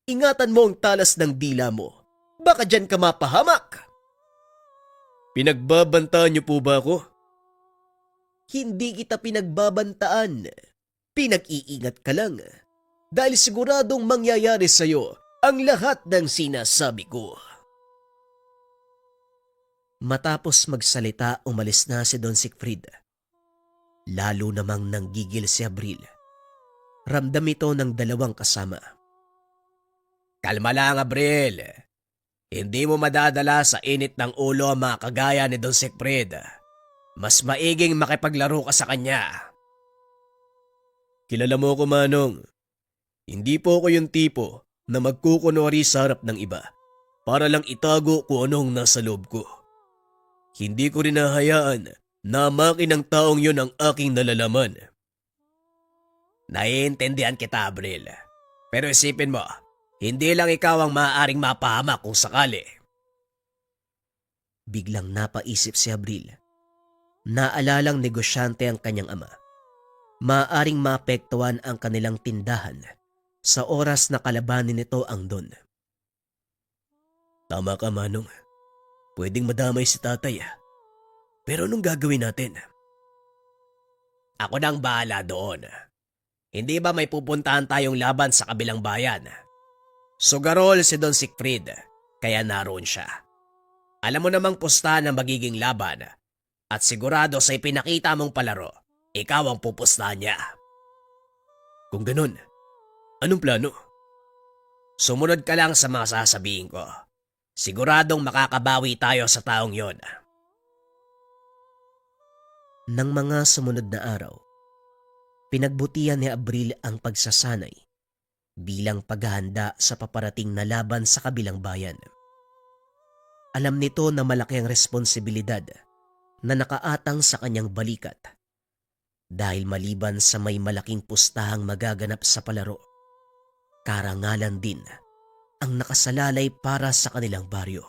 Ingatan mo ang talas ng dila mo. Baka dyan ka mapahamak. Pinagbabantaan niyo po ba ako? Hindi kita pinagbabantaan. Pinag-iingat ka lang. Dahil siguradong mangyayari sa'yo ang lahat ng sinasabi ko. Matapos magsalita, umalis na si Don Siegfried. Lalo namang nanggigil si Abril. Ramdam ito ng dalawang kasama. Kalma lang, Abril. Hindi mo madadala sa init ng ulo ang mga kagaya ni Don Siegfried. Mas maiging makipaglaro ka sa kanya. Kilala mo ko, Manong. Hindi po ako yung tipo na magkukunwari sa harap ng iba para lang itago kung anong nasa loob ko. Hindi ko rin nahayaan na makin ng taong yon ang aking nalalaman. Naiintindihan kita, Abril. Pero isipin mo, hindi lang ikaw ang maaaring mapahamak kung sakali. Biglang napaisip si Abril. Naalalang negosyante ang kanyang ama. Maaaring maapektuhan ang kanilang tindahan sa oras na kalabanin nito ang Don. Tama ka, Manong. Pwedeng madamay si tatay. Pero anong gagawin natin? Ako nang bahala doon. Hindi ba may pupuntahan tayong laban sa kabilang bayan? Sugarol si Don Siegfried, kaya naroon siya. Alam mo namang pustahan ang magiging laban at sigurado sa ipinakita mong palaro, ikaw ang pupustahan niya. Kung ganun, anong plano? Sumunod ka lang sa mga sasabihin ko. Siguradong makakabawi tayo sa taong yon. Nang mga sumunod na araw, pinagbutihan ni Abril ang pagsasanay bilang paghahanda sa paparating na laban sa kabilang bayan. Alam nito na malaki ang responsibilidad na nakaatang sa kanyang balikat dahil maliban sa may malaking pustahang magaganap sa palaro, karangalan din ang nakasalalay para sa kanilang baryo.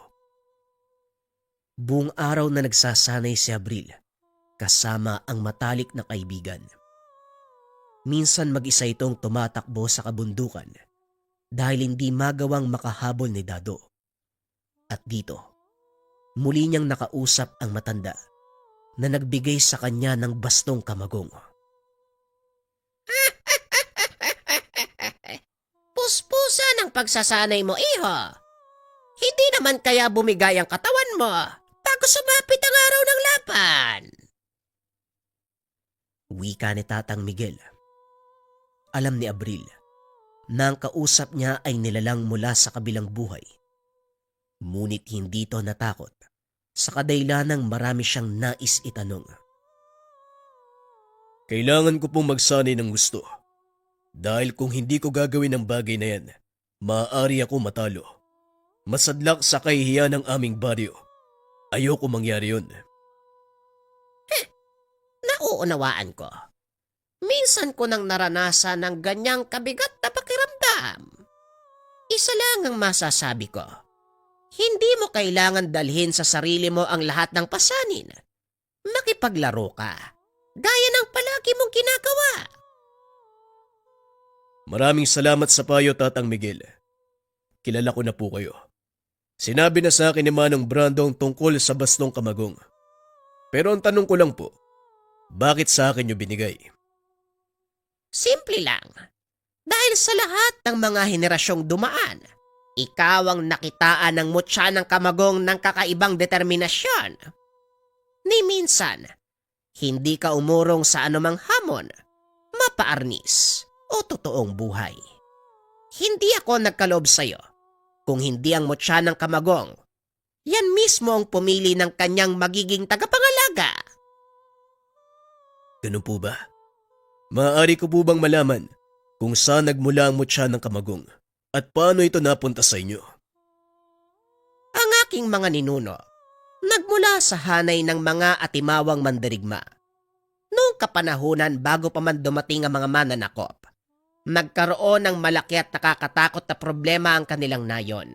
Buong araw na nagsasanay si Abril kasama ang matalik na kaibigan. Minsan mag-isa itong tumatakbo sa kabundukan dahil hindi magawang makahabol ni Dado. At dito, muli niyang nakausap ang matanda na nagbigay sa kanya ng bastong kamagong. Puspusan ang pagsasanay mo, iho. Hindi naman kaya bumigay ang katawan mo bago sumapit ang araw ng laban. Wika ni Tatang Miguel. Alam ni Abril na ang kausap niya ay nilalang mula sa kabilang buhay. Ngunit hindi ito natakot sa kadailanang marami siyang nais itanong. Kailangan ko pong magsanay ng gusto. Dahil kung hindi ko gagawin ang bagay na yan, maaari ako matalo. Masadlak sa kahihiyan ng aming baryo. Ayoko mangyari yun. Nauunawaan ko. Minsan ko nang naranasan ng ganyang kabigat na pakiramdam. Isa lang ang masasabi ko. Hindi mo kailangan dalhin sa sarili mo ang lahat ng pasanin. Makipaglaro ka, gaya ng palagi mong ginagawa. Maraming salamat sa payo, Tatang Miguel. Kilala ko na po kayo. Sinabi na sa akin ni Manong Brandong tungkol sa bastong kamagong. Pero ang tanong ko lang po, bakit sa akin nyo binigay? Simple lang. Dahil sa lahat ng mga henerasyong dumaan, ikaw ang nakitaan ng mutya ng kamagong ng kakaibang determinasyon. Ni minsan, hindi ka umurong sa anumang hamon, mapaarnis o totoong buhay. Hindi ako nagkaloob sa'yo kung hindi ang mutya ng kamagong. Yan mismo ang pumili ng kanyang magiging tagapangalaga. Ganun po ba? Maaari ko po bang malaman kung saan nagmula ang mutya ng kamagong at paano ito napunta sa inyo? Ang aking mga ninuno, nagmula sa hanay ng mga atimawang mandirigma. Noong kapanahunan bago pa man dumating ang mga mananakop, nagkaroon ng malaki at nakakatakot na problema ang kanilang nayon.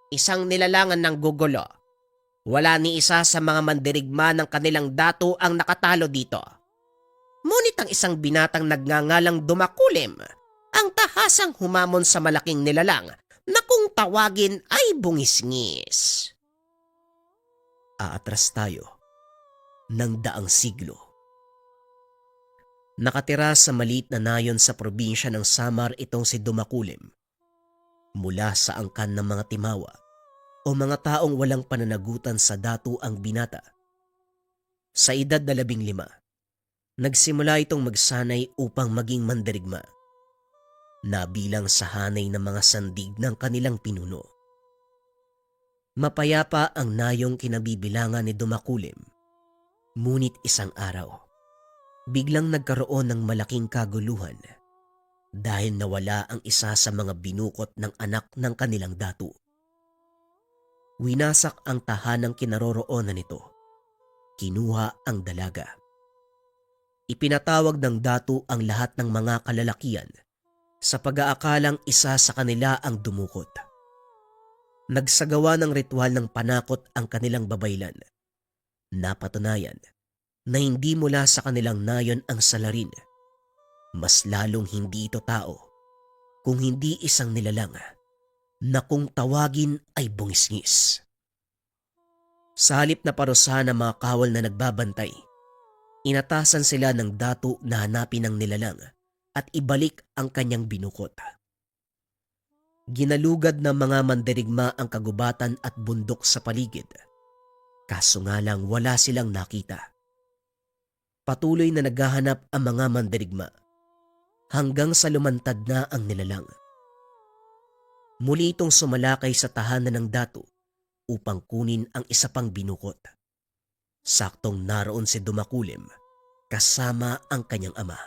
Isang nilalangan ng gugulo. Wala ni isa sa mga mandirigma ng kanilang dato ang nakatalo dito. Ngunit ang isang binatang nagngangalang Dumakulim ang tahasang humamon sa malaking nilalang na kung tawagin ay bungisngis. Aatras tayo ng daang siglo. Nakatira sa maliit na nayon sa probinsya ng Samar itong si Dumakulim. Mula sa angkan ng mga timawa o mga taong walang pananagutan sa datu ang binata. Sa edad na 15, nagsimula itong magsanay upang maging mandirigma. Nabilang sa hanay ng mga sandig ng kanilang pinuno. Mapayapa ang nayong kinabibilangan ni Dumakulim. Ngunit isang araw, biglang nagkaroon ng malaking kaguluhan dahil nawala ang isa sa mga binukot ng anak ng kanilang datu. Winasak ang tahanang kinaroroonan nito. Kinuha ang dalaga. Ipinatawag ng datu ang lahat ng mga kalalakian sa pag-aakalang isa sa kanila ang dumukot. Nagsagawa ng ritual ng panakot ang kanilang babaylan. Napatunayan na hindi mula sa kanilang nayon ang salarin. Mas lalong hindi ito tao, kung hindi isang nilalang na kung tawagin ay bungisngis. Sa halip na parusahan ng mga kawal na nagbabantay, inatasan sila ng datu na hanapin ang nilalang at ibalik ang kanyang binukot. Ginalugad ng mga mandirigma ang kagubatan at bundok sa paligid, kaso nga lang wala silang nakita. Patuloy na naghahanap ang mga mandirigma hanggang sa lumantad na ang nilalang. Muli itong sumalakay sa tahanan ng datu upang kunin ang isa pang binukot. Saktong naroon si Dumakulim kasama ang kanyang ama.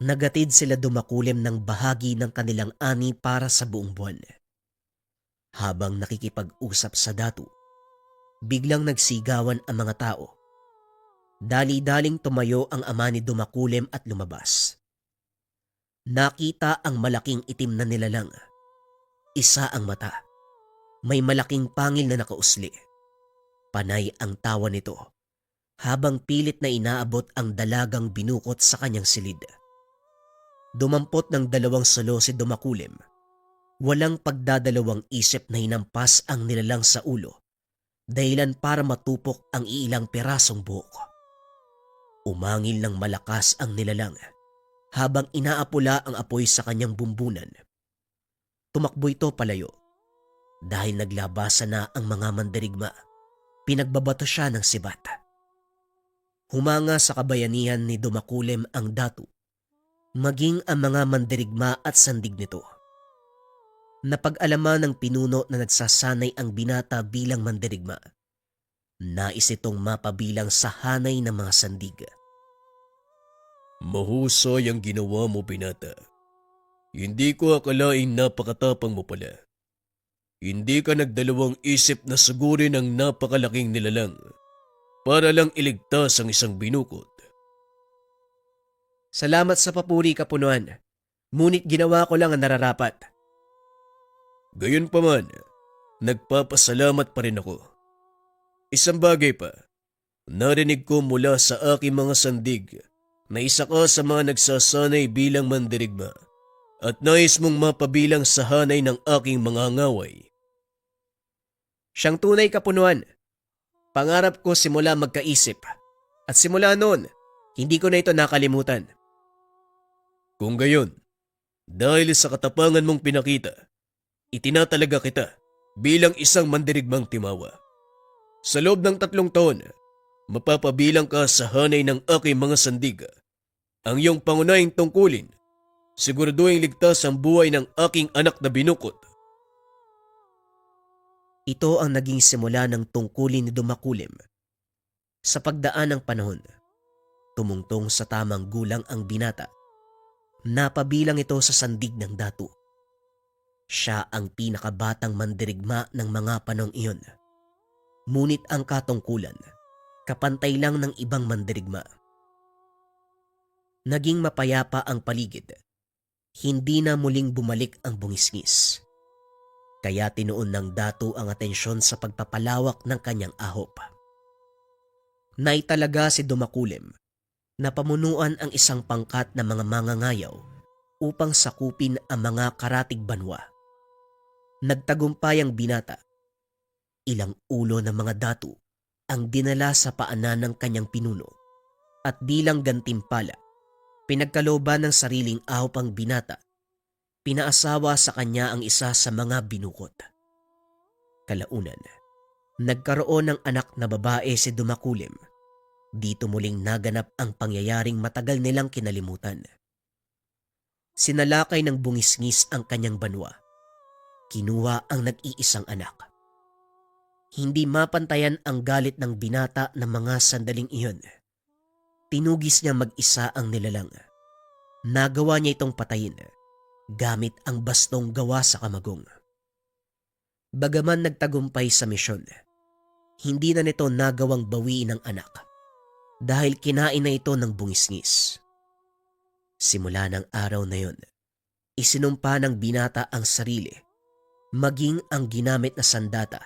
Nagatid sila Dumakulim ng bahagi ng kanilang ani para sa buong buwan. Habang nakikipag-usap sa datu, biglang nagsigawan ang mga tao. Dali-daling tumayo ang ama ni Dumakulim at lumabas. Nakita ang malaking itim na nilalang. Isa ang mata. May malaking pangil na nakausli. Panay ang tawa nito habang pilit na inaabot ang dalagang binukot sa kanyang silid. Dumampot ng 2 salo si Dumakulim. Walang pagdadalawang isip na hinampas ang nilalang sa ulo, dahilan para matupok ang iilang pirasong buhok. Umangil ng malakas ang nilalang habang inaapula ang apoy sa kanyang bumbunan. Tumakbo ito palayo. Dahil naglabasan na ang mga mandirigma, pinagbabato siya ng sibat. Humanga sa kabayanihan ni Dumakulim ang datu, maging ang mga mandirigma at sandig nito. Napag-alaman ng pinuno na nagsasanay ang binata bilang mandirigma. Nais itong mapabilang sa hanay ng mga sandig. Mahusay ang ginawa mo, binata. Hindi ko akalaing napakatapang mo pala. Hindi ka nagdalawang isip na sugurin ang napakalaking nilalang para lang iligtas ang isang binukot. Salamat sa papuri, Kapunuan. Ngunit ginawa ko lang ang nararapat. Gayunpaman, nagpapasalamat pa rin ako. Isang bagay pa, narinig ko mula sa aking mga sandig na isa ka sa mga nagsasanay bilang mandirigma at nais mong mapabilang sa hanay ng aking mga ngaway. Siyang tunay, Kapunuan. Pangarap ko simula magkaisip. At simula noon, hindi ko na ito nakalimutan. Kung gayon, dahil sa katapangan mong pinakita, itinatalaga kita bilang isang mandirigmang timawa. Sa loob ng 3 taon, mapapabilang ka sa hanay ng aking mga sandig. Ang iyong pangunahing tungkulin, siguraduhin ligtas ang buhay ng aking anak na binukot. Ito ang naging simula ng tungkulin ni Dumakulim. Sa pagdaan ng panahon, tumungtong sa tamang gulang ang binata. Napabilang ito sa sandig ng datu. Siya ang pinakabatang mandirigma ng mga panahong iyon. Ngunit ang katungkulan, kapantay lang ng ibang mandirigma. Naging mapayapa ang paligid. Hindi na muling bumalik ang bungisngis. Kaya tinuon ng datu ang atensyon sa pagpapalawak ng kanyang ahop. Naitalaga si Dumakulim na pamunuan ang isang pangkat ng mga mangangayaw upang sakupin ang mga karatig banwa. Nagtagumpay ang binata. Ilang ulo ng mga datu ang dinala sa paanan ng kanyang pinuno at bilang gantimpala, pinagkalooban ng sariling ahop ang binata Pinaasawa sa kanya ang isa sa mga binukot. Kalaunan, nagkaroon ng anak na babae si Dumakulim. Dito muling naganap ang pangyayaring matagal nilang kinalimutan. Sinalakay ng bungisngis ang kanyang banwa. Kinuha ang nag-iisang anak. Hindi mapantayan ang galit ng binata ng mga sandaling iyon. Tinugis niya mag-isa ang nilalang. Nagawa niya itong patayin gamit ang bastong gawa sa kamagong. Bagaman nagtagumpay sa misyon, hindi na nito nagawang bawiin ang anak dahil kinain na ito ng bungisngis. Simula ng araw na yon, isinumpa ng binata ang sarili, maging ang ginamit na sandata.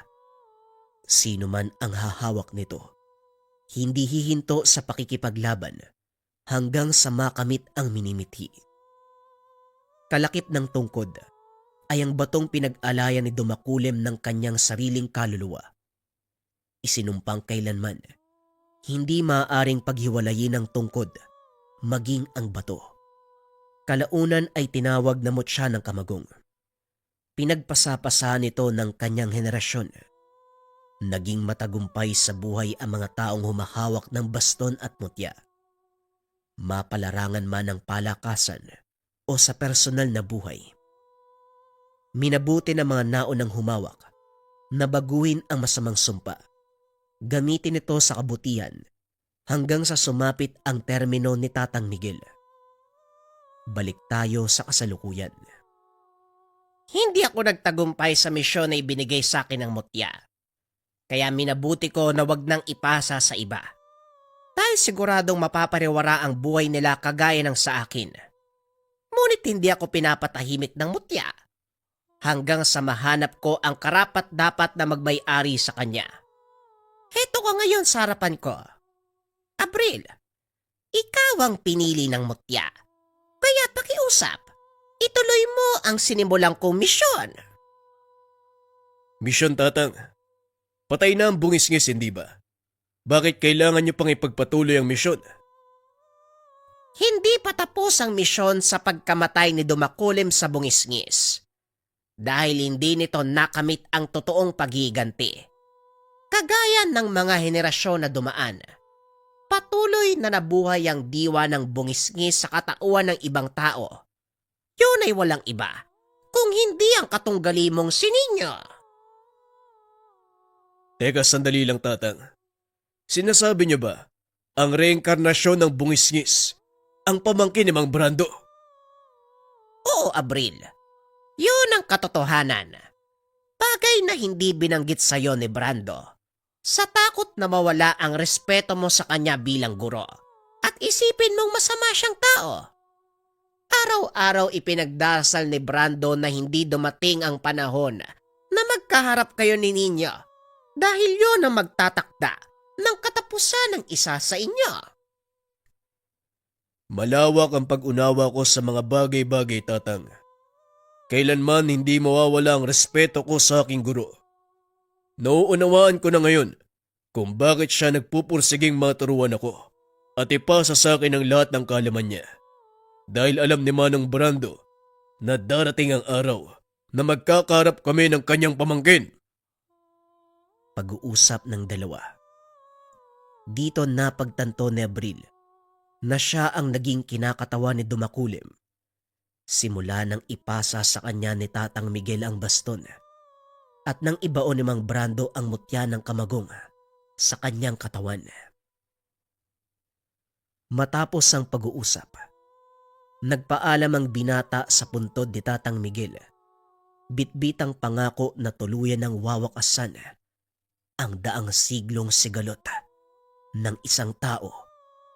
Sino man ang hahawak nito, hindi hihinto sa pakikipaglaban hanggang sa makamit ang minimithi. Kalakip ng tungkod ay ang batong pinag-alayan ni Dumakulim ng kanyang sariling kaluluwa. Isinumpang kailanman, hindi maaaring paghiwalayin ng tungkod, maging ang bato. Kalaunan ay tinawag na mutya ng kamagong. Pinagpasapasahan ito ng kanyang henerasyon. Naging matagumpay sa buhay ang mga taong humahawak ng baston at mutya. Mapalarangan man ng palakasan o sa personal na buhay. Minabuti ng mga naunang humawak na baguhin ang masamang sumpa. Gamitin ito sa kabutihan hanggang sa sumapit ang termino ni Tatang Miguel. Balik tayo sa kasalukuyan. Hindi ako nagtagumpay sa misyon na ibinigay sa akin ng mutya. Kaya minabuti ko na wag nang ipasa sa iba. Dahil siguradong mapapariwara ang buhay nila kagaya ng sa akin. Ngunit hindi ako pinapatahimik ng mutya hanggang sa mahanap ko ang karapat-dapat na magmay-ari sa kanya. Heto ka ngayon sa harapan ko. Abril, ikaw ang pinili ng mutya. Kaya pakiusap, ituloy mo ang sinimulang kong misyon. Misyon, Tatang. Patay na ang bungisngis, hindi ba? Bakit kailangan niyo pang ipagpatuloy ang misyon? Hindi pa tapos ang misyon sa pagkamatay ni Dumakulim sa bungisngis. Dahil hindi nito nakamit ang totoong paghiganti. Kagaya ng mga henerasyon na dumaan, patuloy na nabuhay ang diwa ng bungisngis sa katauhan ng ibang tao. Yun ay walang iba, kung hindi ang katunggalimong si Ninyo. Teka, sandali lang, Tatang. Sinasabi niyo ba ang reinkarnasyon ng bungisngis ang pamangkin ni Mang Brando? Oo, Abril. Yun ang katotohanan. Bagay na hindi binanggit sa'yo ni Brando. Sa takot na mawala ang respeto mo sa kanya bilang guro at isipin mong masama siyang tao. Araw-araw ipinagdasal ni Brando na hindi dumating ang panahon na magkaharap kayo ni Ninyo dahil yun ang magtatakda ng katapusan ng isa sa inyo. Malawak ang pag-unawa ko sa mga bagay-bagay, Tatang. Kailanman hindi mawawala ang respeto ko sa aking guro. Nauunawaan ko na ngayon kung bakit siya nagpupursiging maturuan ako at ipasa sa akin ang lahat ng kaalaman niya. Dahil alam ni Manong Brando na darating ang araw na magkakarap kami ng kanyang pamangkin. Pag-uusap ng dalawa. Dito napagtanto ni Abril na siya ang naging kinakatawan ni Dumakulim. Simula nang ipasa sa kanya ni Tatang Miguel ang baston at nang ibaon ni Mang Brando ang mutya ng kamagong sa kanyang katawan. Matapos ang pag-uusap, nagpaalam ang binata sa puntod ni Tatang Miguel. Bitbitang pangako na tuluyan ng wawakasan ang daang siglong sigalot ng isang tao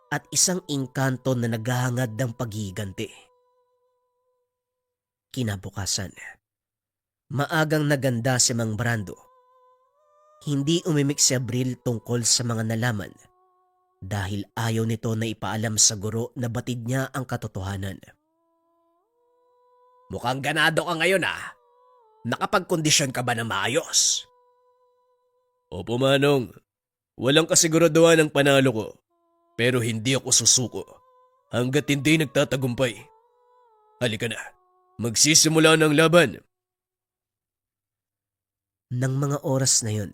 at isang engkanto na naghahangad ng paghiganti. Kinabukasan, maagang naganda si Mang Brando. Hindi umimik si Abril tungkol sa mga nalaman dahil ayaw nito na ipaalam sa guro na batid niya ang katotohanan. Mukhang ganado ka ngayon ah. Nakapagkondisyon ka ba na maayos? Opo, Manong. Walang kasiguraduhan ang panalo ko. Pero hindi ako susuko hanggat hindi nagtatagumpay. Halika na. Magsisimula ng laban. Nang mga oras na yun,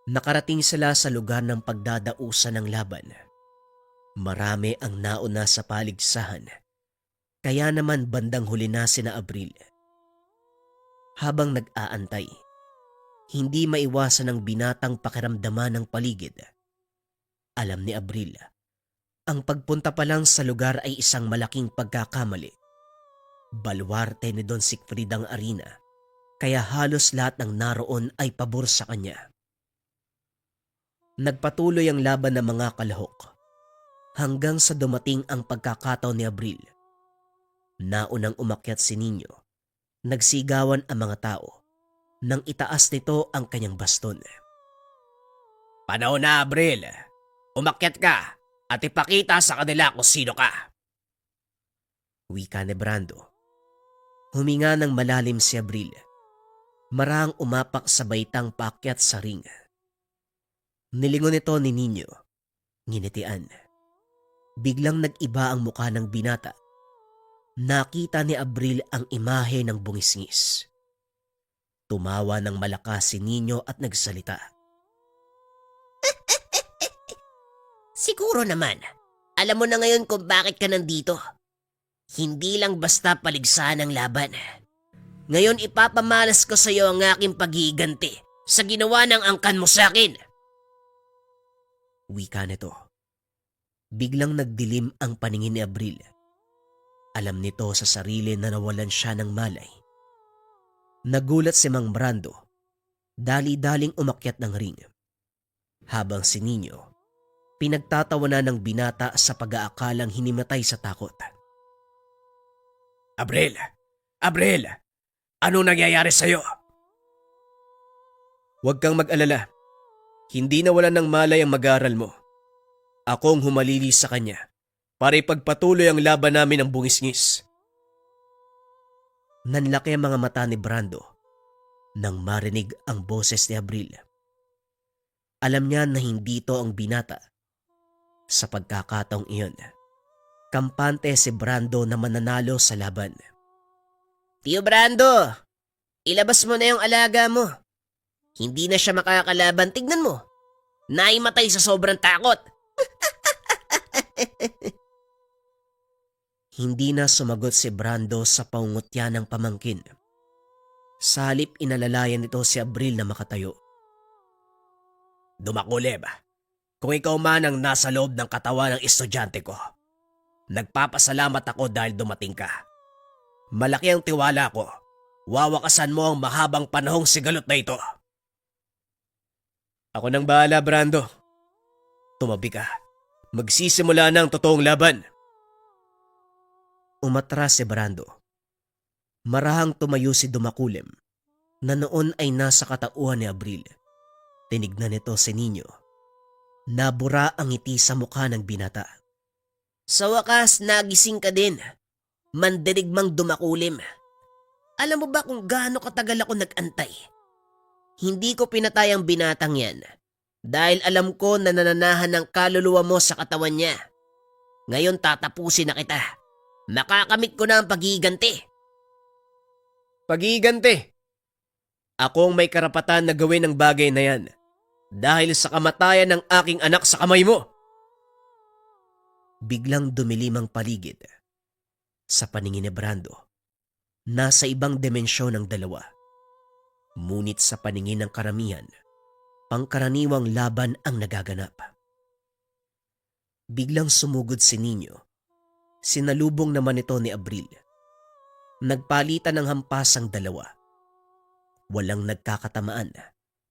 nakarating sila sa lugar ng pagdadausan ng laban. Marami ang nauna sa paligsahan, kaya naman bandang huli na sina Abril. Habang nag-aantay, hindi maiwasan ang binatang pakiramdaman ng paligid. Alam ni Abril, ang pagpunta pa lang sa lugar ay isang malaking pagkakamali. Baluarte ni Don Siegfried ang arena, kaya halos lahat ng naroon ay pabor sa kanya. Nagpatuloy ang laban ng mga kalahok hanggang sa dumating ang pagkakataon ni Abril. Naunang umakyat si Nino. Nagsigawan ang mga tao nang itaas nito ang kanyang baston. Panahon na, Abril. Umakyat ka at ipakita sa kanila kung sino ka. Wika ni Brando. Huminga ng malalim si Abril. Marahang umapak sa baitang paakyat sa ring. Nilingon ito ni Nino. Nginitian. Biglang nag-iba ang mukha ng binata. Nakita ni Abril ang imahe ng bungisngis. Tumawa ng malakas si Nino at nagsalita. Siguro naman, alam mo na ngayon kung bakit ka nandito. Hindi lang basta paligsahan ang laban. Ngayon ipapamalas ko sa iyo ang aking paghiganti sa ginawa ng angkan mo sa akin. Wika nito. Biglang nagdilim ang paningin ni Abril. Alam nito sa sarili na nawalan siya ng malay. Nagulat si Mang Brando. Dali-daling umakyat ng ring. Habang si Nino, pinagtatawanan ng binata sa pag-aakalang hinimatay sa takot. Abril! Abril! Ano nangyayari sa'yo? Huwag kang mag-alala. Hindi nawalan ng malay ang mag-aaral mo. Ako ang humalili sa kanya para ipagpatuloy ang laban namin ng bungisngis. Nanlaki ang mga mata ni Brando nang marinig ang boses ni Abril. Alam niya na hindi ito ang binata. Sa pagkakataong iyon, kampante si Brando na mananalo sa laban. Tio Brando, ilabas mo na yung alaga mo. Hindi na siya makakalaban. Tignan mo. Naimatay sa sobrang takot. Hindi na sumagot si Brando sa pangungutya ng pamangkin. Sa halip inalalayan nito si Abril na makatayo. Dumakuleb, kung ikaw man ang nasa loob ng katawan ng estudyante ko, nagpapasalamat ako dahil dumating ka. Malaki ang tiwala ko. Wawakasan mo ang mahabang panahong sigalot na ito. Ako nang bahala, Brando. Tumabi ka. Magsisimula na ang totoong laban. Umatras si Brando. Marahang tumayo si Dumakulem na noon ay nasa katauhan ni Abril. Tinignan nito si Nino. Nabura ang ngiti sa mukha ng binata. Sa wakas, nagising ka din. Mandirigmang Dumakulim. Alam mo ba kung gaano katagal ako nag-antay? Hindi ko pinatay ang binatang yan dahil alam ko na nananahan ng kaluluwa mo sa katawan niya. Ngayon tatapusin na kita. Makakamit ko na ang paghiganti. Pag-iigante. Ako ang may karapatan na gawin ang bagay na yan dahil sa kamatayan ng aking anak sa kamay mo. Biglang dumilim ang paligid. Sa paningin ni Brando, nasa ibang dimensyon ang dalawa. Ngunit sa paningin ng karamihan, pangkaraniwang laban ang nagaganap. Biglang sumugod si Nino. Sinalubong naman ito ni Abril. Nagpalitan ng hampas ang dalawa. Walang nagkakatamaan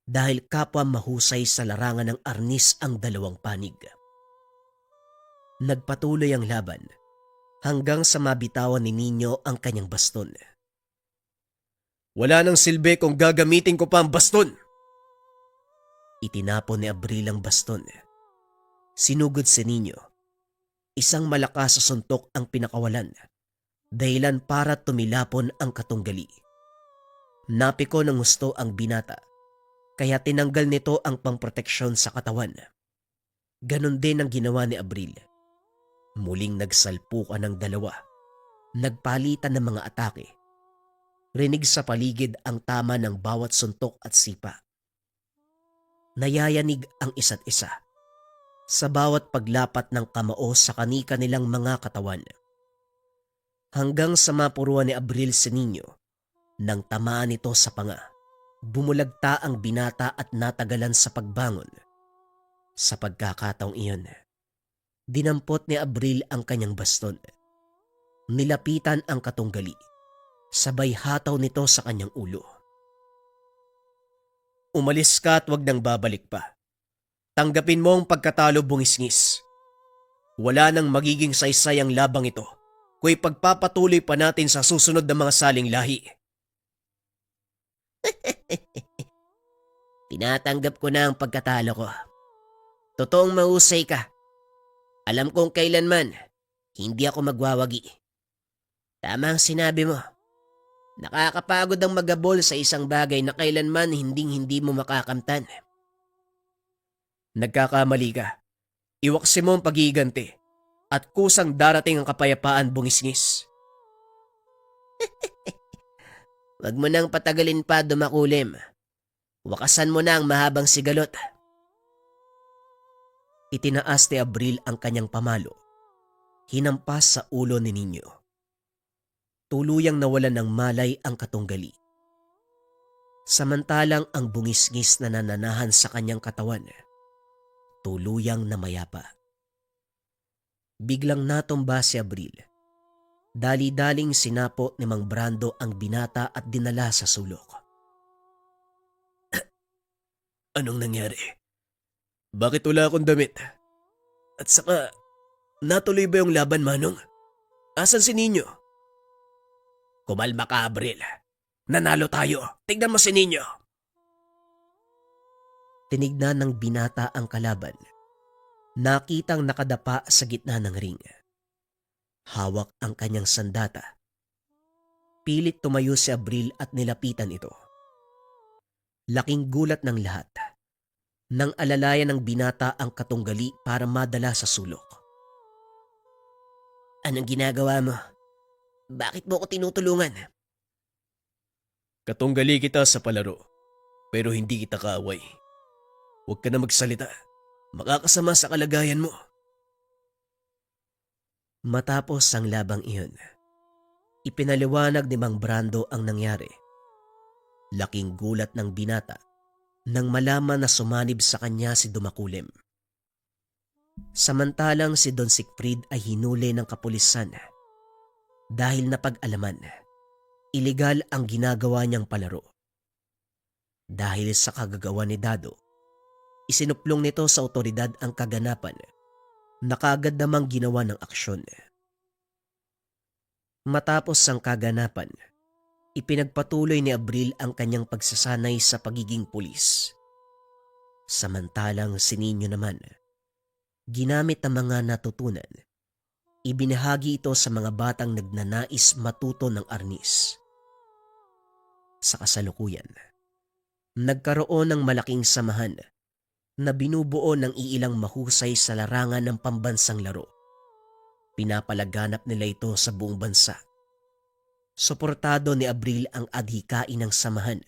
dahil kapwa mahusay sa larangan ng arnis ang dalawang panig. Nagpatuloy ang laban hanggang sa mabitawan ni Nino ang kanyang baston. Wala nang silbi kung gagamitin ko pa ang baston. Itinapon ni Abril ang baston. Sinugod si Nino. Isang malakas sa suntok ang pinakawalan, dahilan para tumilapon ang katunggali. Napiko ng gusto ang binata, kaya tinanggal nito ang pangproteksyon sa katawan. Ganon din ang ginawa ni Abril. Muling nagsalpukan ng dalawa. Nagpalitan ng mga atake. Rinig sa paligid ang tama ng bawat suntok at sipa. Nayayanig ang isa't isa sa bawat paglapat ng kamao sa kani-kanilang mga katawan. Hanggang sa mapuruan ni Abril Seniño nang tamaan nito sa panga. Bumulagta ang binata at natagalan sa pagbangon. Sa pagkakataong iyon, dinampot ni Abril ang kanyang baston. Nilapitan ang katunggali. Sabay hataw nito sa kanyang ulo. Umalis ka at wag nang babalik pa. Tanggapin mo ang pagkatalo, bungisngis. Wala nang magiging saysay ang labang ito kung ipagpapatuloy pa natin sa susunod na mga saling lahi. Tinatanggap ko na ang pagkatalo ko. Totoong mahusay ka. Alam kong kailanman, hindi ako magwawagi. Tama ang sinabi mo. Nakakapagod ang magabol sa isang bagay na kailanman hindi mo makakamtan. Nagkakamali ka. Iwaksi mo ang pag-iiganti at kusang darating ang kapayapaan, bungisngis. Wag mo nang patagalin pa, Dumakulim. Wakasan mo na ang mahabang sigalot. Itinaas ni Abril ang kanyang pamalo. Hinampas sa ulo ni Nino. Tuluyang nawalan ng malay ang katunggali. Samantalang ang bungisngis na nananahan sa kanyang katawan, tuluyang namayapa. Biglang natumba si Abril. Dali-daling sinapo ni Mang Brando ang binata at dinala sa sulok. Anong nangyari? Bakit wala akong damit? At saka, natuloy ba yung laban, Manong? Asan si Nino? Kumalma ka, Abril. Nanalo tayo. Tignan mo si Nino. Tinignan ng binata ang kalaban. Nakitang nakadapa sa gitna ng ring. Hawak ang kanyang sandata. Pilit tumayo si Abril at nilapitan ito. Laking gulat ng lahat. Nang alalayan ng binata ang katunggali para madala sa sulok. Anong ginagawa mo? Bakit mo ko tinutulungan? Katunggali kita sa palaro, pero hindi kita kaaway. Huwag ka na magsalita. Makakasama sa kalagayan mo. Matapos ang labang iyon, ipinaliwanag ni Mang Brando ang nangyari. Laking gulat ng binata nang malaman na sumanib sa kanya si Dumakulim. Samantalang si Don Siegfried ay hinuli ng kapulisan dahil napag-alaman, iligal ang ginagawa niyang palaro. Dahil sa kagagawa ni Dado, isinuplong nito sa otoridad ang kaganapan na kaagad namang ginawa ng aksyon. Matapos ang kaganapan, ipinagpatuloy ni Abril ang kanyang pagsasanay sa pagiging pulis. Samantalang si Nino naman, ginamit ang mga natutunan, ibinahagi ito sa mga batang nagnanais matuto ng arnis. Sa kasalukuyan, nagkaroon ng malaking samahan na binubuo ng iilang mahusay sa larangan ng pambansang laro. Pinapalaganap nila ito sa buong bansa. Suportado ni Abril ang adhikain ng samahan.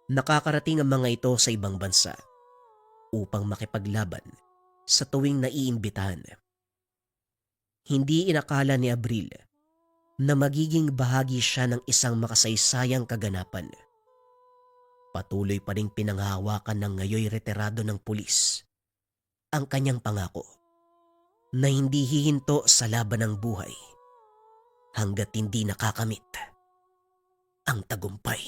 Nakakarating ang mga ito sa ibang bansa upang makipaglaban sa tuwing naiimbitahan. Hindi inakala ni Abril na magiging bahagi siya ng isang makasaysayang kaganapan. Patuloy pa ring pinanghahawakan ng ngayoy retirado ng pulis ang kanyang pangako na hindi hihinto sa laban ng buhay hanggat hindi nakakamit ang tagumpay.